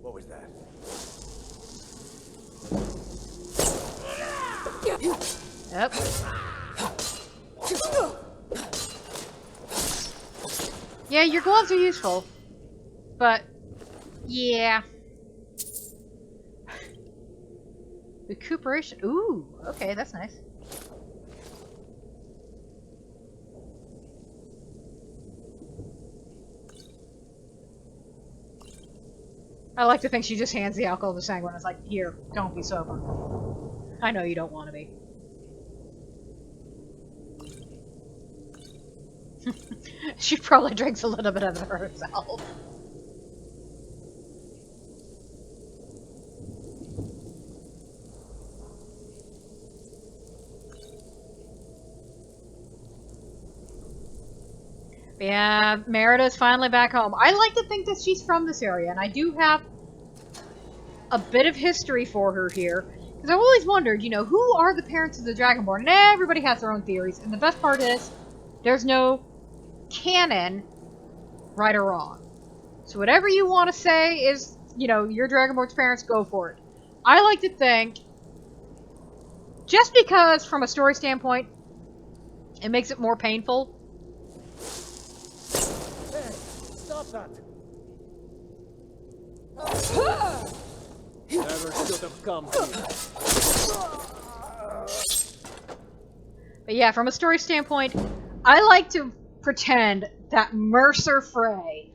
What was that? yep. Yeah, your gloves are useful, but yeah. Recuperation. Ooh, okay, that's nice. I like to think she just hands the alcohol to Sanguine and is like, here, don't be sober. I know you don't want to be. She probably drinks a little bit of it herself. Yeah, Merida's finally back home. I like to think that she's from this area, and I do have a bit of history for her here. Because I've always wondered, you know, who are the parents of the Dragonborn? And everybody has their own theories, and the best part is, there's no canon, right or wrong. So whatever you want to say is, you know, your Dragonborn's parents, go for it. I like to think, just because from a story standpoint, it makes it more painful. Hey, stop that! Never should have come here. But yeah, from a story standpoint, I like to pretend that Mercer Frey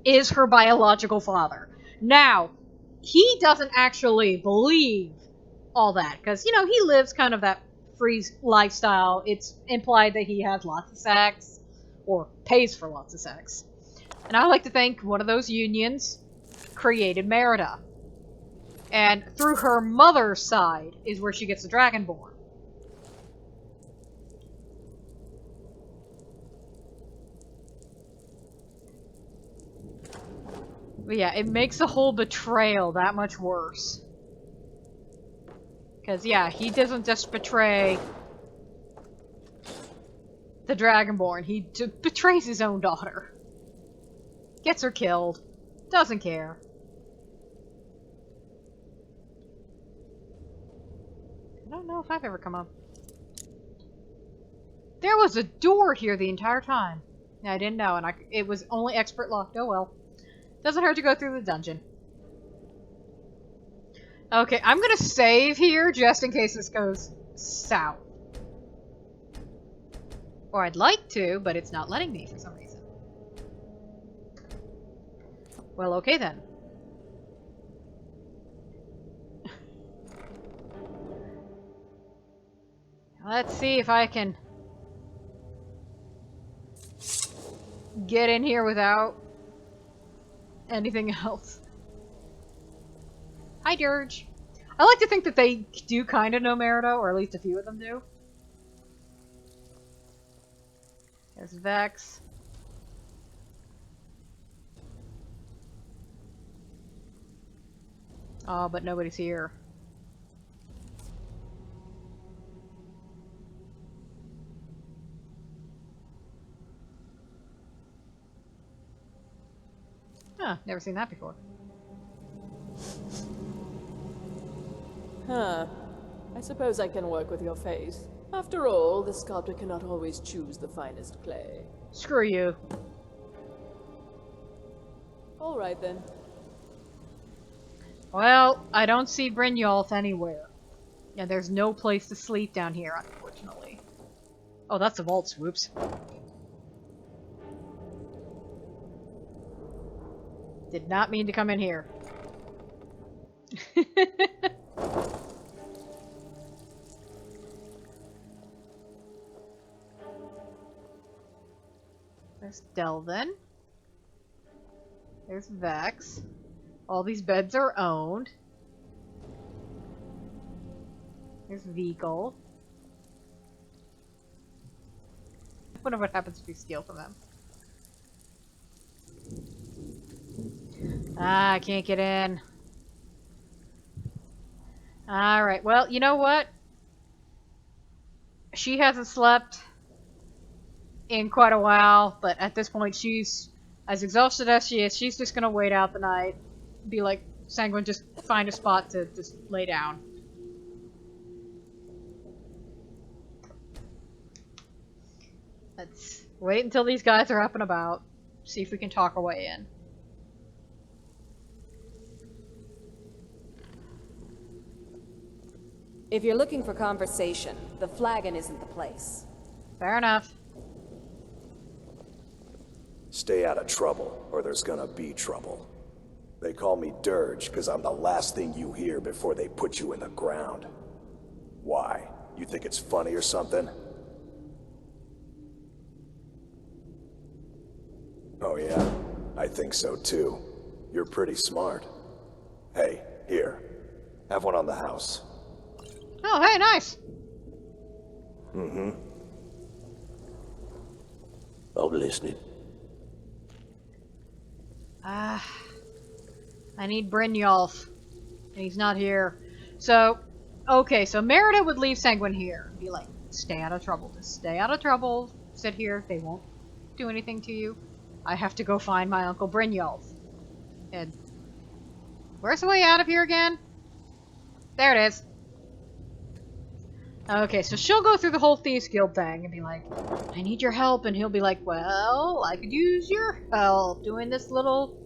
is her biological father. Now, he doesn't actually believe all that, because, you know, he lives kind of that free lifestyle. It's implied that he has lots of sex, or pays for lots of sex. And I like to think one of those unions created Merida. And through her mother's side is where she gets the Dragonborn. But yeah, it makes the whole betrayal that much worse. Because, yeah, he doesn't just betray the Dragonborn, he betrays his own daughter. Gets her killed. Doesn't care. I don't know if I've ever come up. There was a door here the entire time. Yeah, I didn't know, and it was only expert locked. Oh well. Doesn't hurt to go through the dungeon. Okay, I'm gonna save here just in case this goes south. Or I'd like to, but it's not letting me for some reason. Well, okay then. Let's see if I can get in here without anything else. Hi, Dirge. I like to think that they do kind of know Merida, or at least a few of them do. There's Vex. Oh, but nobody's here. Huh, never seen that before. Huh. I suppose I can work with your face. After all, the sculptor cannot always choose the finest clay. Screw you. All right then. Well, I don't see Brynjolf anywhere. Yeah, there's no place to sleep down here, unfortunately. Oh, that's the vault swoops. Did not mean to come in here. There's Delvin. There's Vex. All these beds are owned. There's Vegal. I wonder what happens if we steal from them. Ah, I can't get in. Alright, well, you know what? She hasn't slept in quite a while, but at this point she's as exhausted as she is. She's just gonna wait out the night. Be like, Sanguine, just find a spot to just lay down. Let's wait until these guys are up and about. See if we can talk our way in. If you're looking for conversation, the flagon isn't the place. Fair enough. Stay out of trouble, or there's gonna be trouble. They call me Dirge because I'm the last thing you hear before they put you in the ground. Why? You think it's funny or something? Oh yeah, I think so too. You're pretty smart. Hey, here. Have one on the house. Oh, hey, nice! Mm-hmm. I'm listening. I need Brynjolf. And he's not here. So, okay, so Merida would leave Sanguine here. Be like, stay out of trouble. Just stay out of trouble. Sit here. They won't do anything to you. I have to go find my Uncle Brynjolf. And where's the way out of here again? There it is. Okay, so she'll go through the whole Thieves Guild thing and be like, I need your help. And he'll be like, well, I could use your help doing this little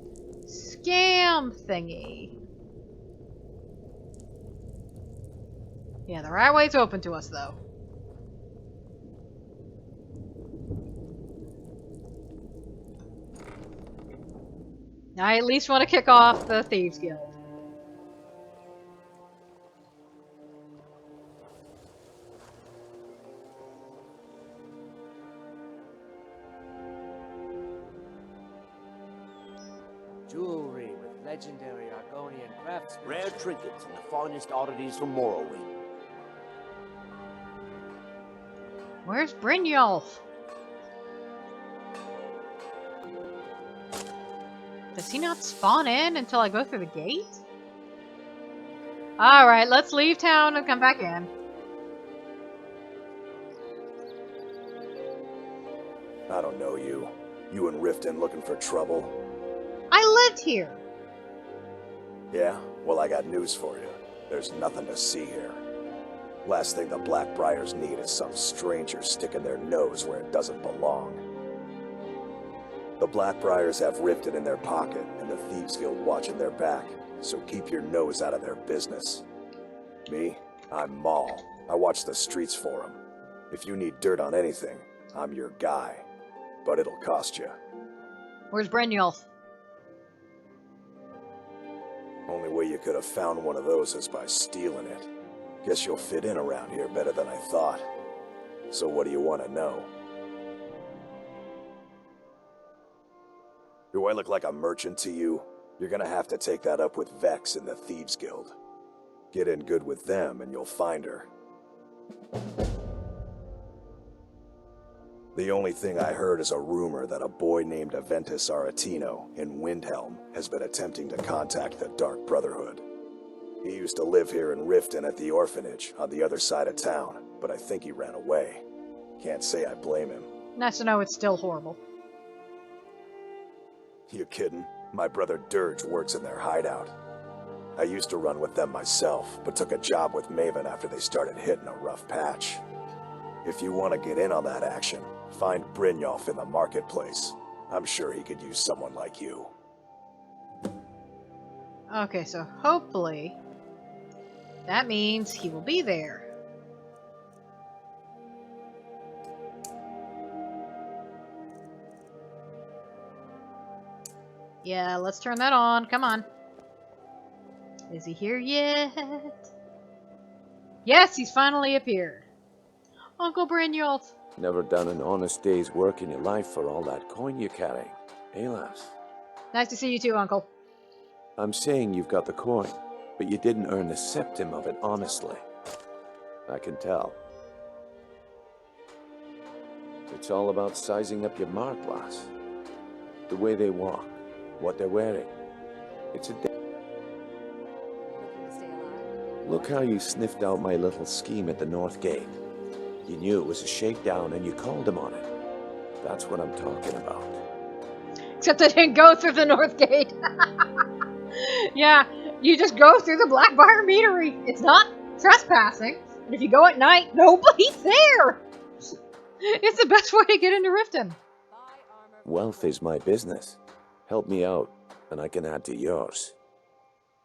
scam thingy. Yeah, the right way's open to us, though. I at least want to kick off the Thieves Guild. Jewelry with legendary Argonian craftsmanship. Rare trinkets and the finest oddities from Morrowind. Where's Brynjolf? Does he not spawn in until I go through the gate? Alright, let's leave town and come back in. I don't know you. You and Riften looking for trouble? I lived here! Yeah? Well, I got news for you. There's nothing to see here. Last thing the Blackbriars need is some stranger sticking their nose where it doesn't belong. The Blackbriars have Riften in their pocket, and the Thieves Guild watching their back, so keep your nose out of their business. Me? I'm Maul. I watch the streets for them. If you need dirt on anything, I'm your guy. But it'll cost you. Where's Brynjolf? Only way you could have found one of those is by stealing it. Guess you'll fit in around here better than I thought. So what do you want to know? Do I look like a merchant to you? You're gonna have to take that up with Vex in the Thieves Guild. Get in good with them and you'll find her. The only thing I heard is a rumor that a boy named Aventus Aretino in Windhelm has been attempting to contact the Dark Brotherhood. He used to live here in Riften at the orphanage on the other side of town, but I think he ran away. Can't say I blame him. Nice to know it's still horrible. You kidding? My brother Dirge works in their hideout. I used to run with them myself, but took a job with Maven after they started hitting a rough patch. If you want to get in on that action, find Brynjolf in the marketplace. I'm sure he could use someone like you. Okay, so hopefully that means he will be there. Yeah, let's turn that on. Come on. Is he here yet? Yes, he's finally appeared. Uncle Brynjolf. Never done an honest day's work in your life for all that coin you're carrying. Hey, lass. Nice to see you too, Uncle. I'm saying you've got the coin, but you didn't earn a septim of it honestly. I can tell. It's all about sizing up your mark, lass. The way they walk, what they're wearing. It's a Look how you sniffed out my little scheme at the North Gate. You knew it was a shakedown and you called him on it. That's what I'm talking about. Except I didn't go through the North Gate. Yeah, you just go through the Blackbriar Meadery. It's not trespassing. And if you go at night, nobody's there. It's the best way to get into Riften. Wealth is my business. Help me out, and I can add to yours.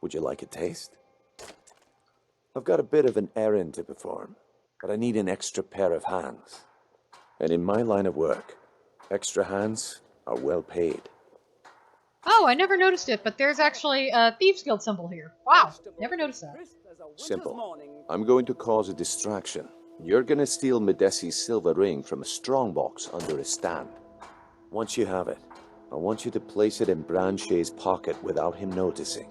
Would you like a taste? I've got a bit of an errand to perform, but I need an extra pair of hands. And in my line of work, extra hands are well paid. Oh, I never noticed it, but there's actually a Thieves Guild symbol here. Wow, never noticed that. Simple. I'm going to cause a distraction. You're gonna steal Medesi's silver ring from a strongbox under a stand. Once you have it, I want you to place it in Branche's pocket without him noticing.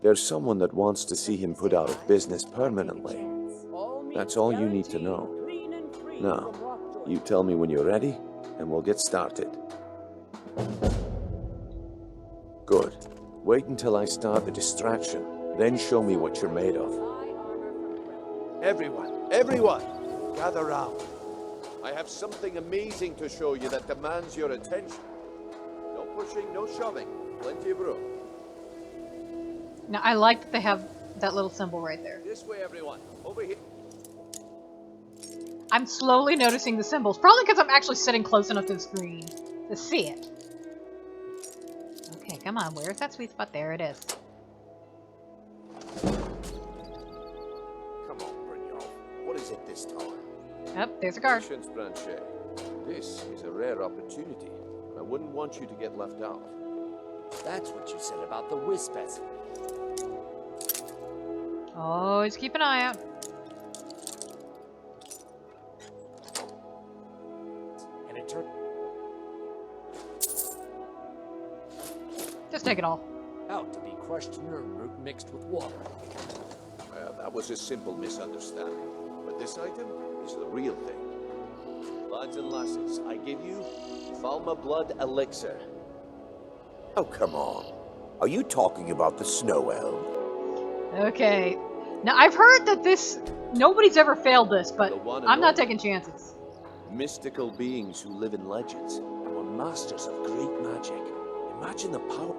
There's someone that wants to see him put out of business permanently. That's all you need to know. Now, you tell me when you're ready, and we'll get started. Good. Wait until I start the distraction, then show me what you're made of. Everyone, gather round. I have something amazing to show you that demands your attention. No pushing, no shoving. Plenty of room. Now, I like that they have that little symbol right there. This way, everyone. Over here. I'm slowly noticing the symbols, probably because I'm actually sitting close enough to the screen to see it. Okay, come on, where's that sweet spot? There it is. Come on, Brynjolf. What is it this time? Yep, there's a guard. Patience, Branche. This is a rare opportunity. I wouldn't want you to get left out. That's what you said about the wisp peasant. Always keep an eye out. And it turned Just take it all. out to be crushed nerve root mixed with water. That was a simple misunderstanding. But this item is the real thing. Lads and lasses, I give you Falma Blood Elixir. Oh, come on. Are you talking about the snow elf? Okay. Now, I've heard that this... Nobody's ever failed this, but I'm not taking chances. Mystical beings who live in legends and were masters of great magic. Imagine the power.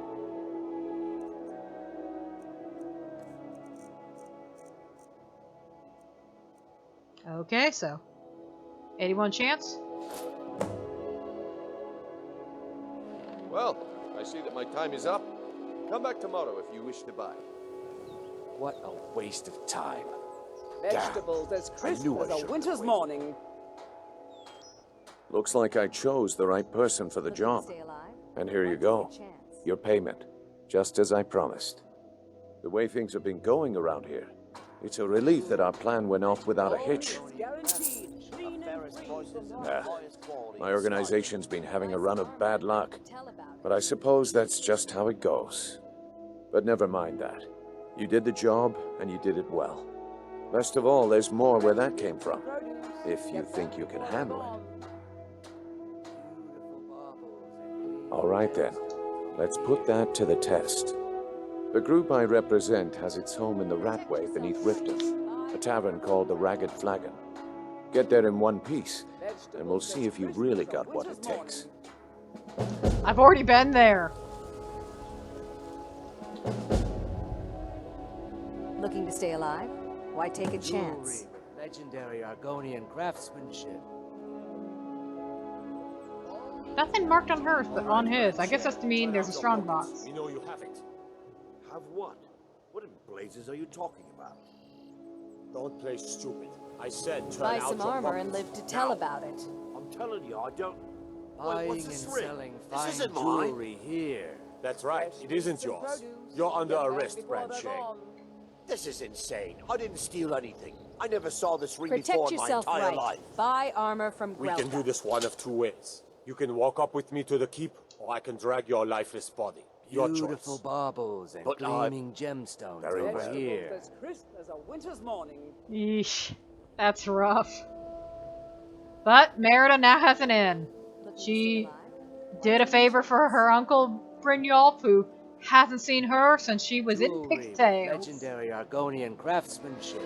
Okay, so 81 chance. Well, I see that my time is up. Come back tomorrow if you wish to buy. What a waste of time. Vegetables as crisp as a winter's morning. Looks like I chose the right person for the job. And here you go. Your payment, just as I promised. The way things have been going around here, it's a relief that our plan went off without a hitch. My organization's been having a run of bad luck, but I suppose that's just how it goes. But never mind that. You did the job, and you did it well. Best of all, there's more where that came from, if you think you can handle it. All right then, let's put that to the test. The group I represent has its home in the Ratway beneath Riften, a tavern called the Ragged Flagon. Get there in one piece, and we'll see if you really got what it takes. I've already been there. Looking to stay alive? Why take a chance? Legendary Argonian craftsmanship. Nothing marked on hers, but on his. I guess that's to mean there's a strong box. We know you have it. Have what? What in blazes are you talking about? Don't play stupid. I said turn Buy out some your armor pockets. and live to tell Now. about it. I'm telling you, I don't... Buying what's and this ring? selling This fine isn't mine. jewelry here. That's right. It isn't yours. You're under arrest, Brand Shane. This is insane. I didn't steal anything. I never saw this ring Protect before in my yourself entire right. life. Buy armor from We Grelka. can do this one of two ways. You can walk up with me to the keep, or I can drag your lifeless body. Your Beautiful choice. baubles and But gleaming gemstones Very over well. here. As crisp as a winter's morning. Yeesh. That's rough. But Merida now has an inn. She did a favor for her uncle Brynjolf, who hasn't seen her since she was in Jewelry with Pigtails. legendary Argonian craftsmanship.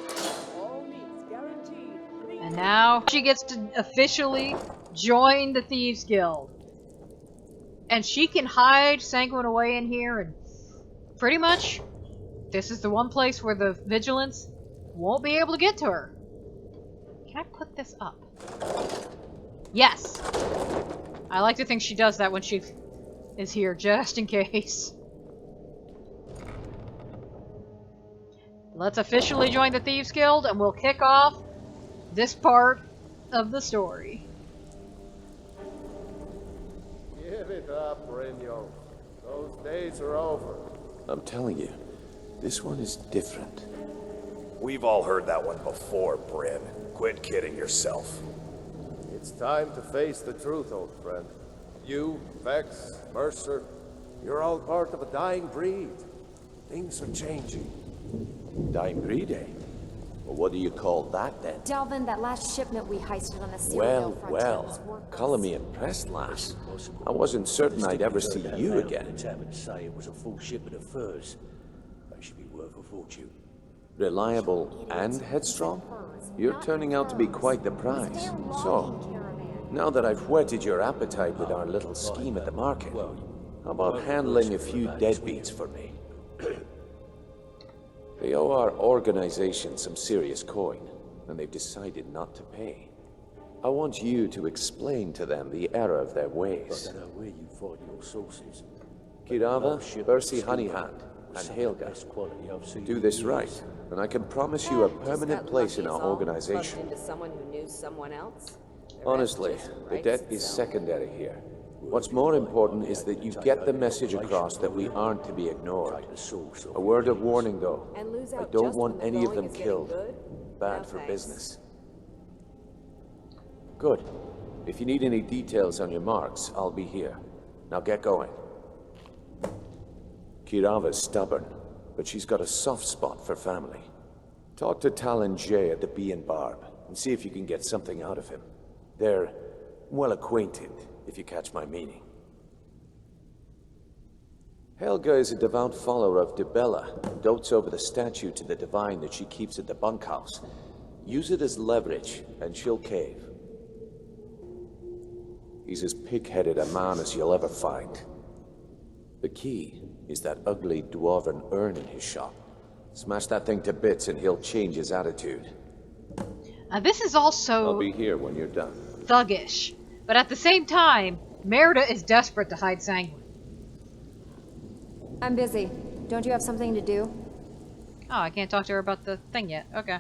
All needs guaranteed. And now she gets to officially join the Thieves Guild. And she can hide Sanguine away in here, and pretty much this is the one place where the Vigilance won't be able to get to her. Can I put this up? Yes! I like to think she does that when she is here, just in case. Let's officially join the Thieves Guild, and we'll kick off this part of the story. Give it up, Brynjolf. Those days are over. I'm telling you, this one is different. We've all heard that one before, Bryn. Quit kidding yourself. It's time to face the truth, old friend. You, Vex, Mercer, you're all part of a dying breed. Things are changing. Dying breed, eh? Well, what do you call that, then? Delvin, that last shipment we heisted on the Well, Cyrodiil frontier was well. worthless. Color me impressed, lass. I wasn't certain I'd ever see you again. Tavern say it was a full shipment of furs. They should be worth a fortune. Reliable and headstrong? You're turning out to be quite the prize. So, now that I've whetted your appetite with our little scheme at the market, how about handling a few deadbeats for me? They owe our organization some serious coin, and they've decided not to pay. I want you to explain to them the error of their ways. I don't know where you find your sources. Kirava, Bercy Honeyhand, and Helga. Do this right, and I can promise you a permanent place in our organization. Into someone who knew someone else? Honestly, the debt is secondary here. What's more important is that you get the message across that we aren't to be ignored. A word of warning, though. I don't want any of them killed. Bad for business. Good. If you need any details on your marks, I'll be here. Now get going. Kirava's stubborn, but she's got a soft spot for family. Talk to Talon Jay at the Bee and Barb, and see if you can get something out of him. They're well acquainted, if you catch my meaning. Helga is a devout follower of Dibella, and dotes over the statue to the divine that she keeps at the bunkhouse. Use it as leverage, and she'll cave. He's as pig-headed a man as you'll ever find. The key is that ugly dwarven urn in his shop. Smash that thing to bits and he'll change his attitude. This is also I'll be here when you're done. thuggish, but at the same time, Merida is desperate to hide Sanguine. I'm busy. Don't you have something to do? Oh, I can't talk to her about the thing yet. Okay.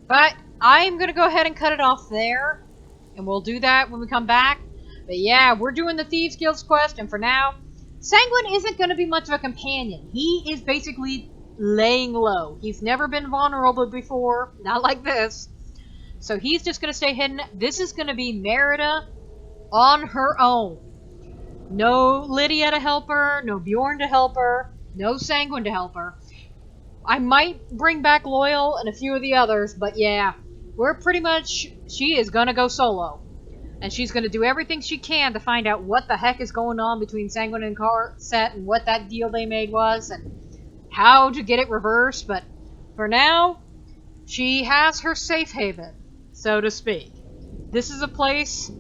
But I'm gonna go ahead and cut it off there, and we'll do that when we come back. But yeah, we're doing the Thieves Guild's quest, and for now, Sanguine isn't gonna be much of a companion. He is basically laying low. He's never been vulnerable before, not like this. So he's just gonna stay hidden. This is gonna be Merida on her own. No Lydia to help her, no Bjorn to help her, no Sanguine to help her. I might bring back Loyal and a few of the others, but yeah, we're pretty much... She is gonna go solo. And she's gonna do everything she can to find out what the heck is going on between Sanguine and Set and what that deal they made was and how to get it reversed, but for now, she has her safe haven, so to speak. This is a place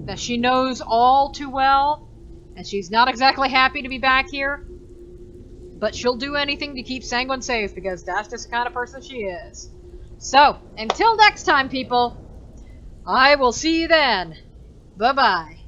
that she knows all too well, and she's not exactly happy to be back here, but she'll do anything to keep Sanguine safe because that's just the kind of person she is. So, until next time, people, I will see you then. Bye-bye.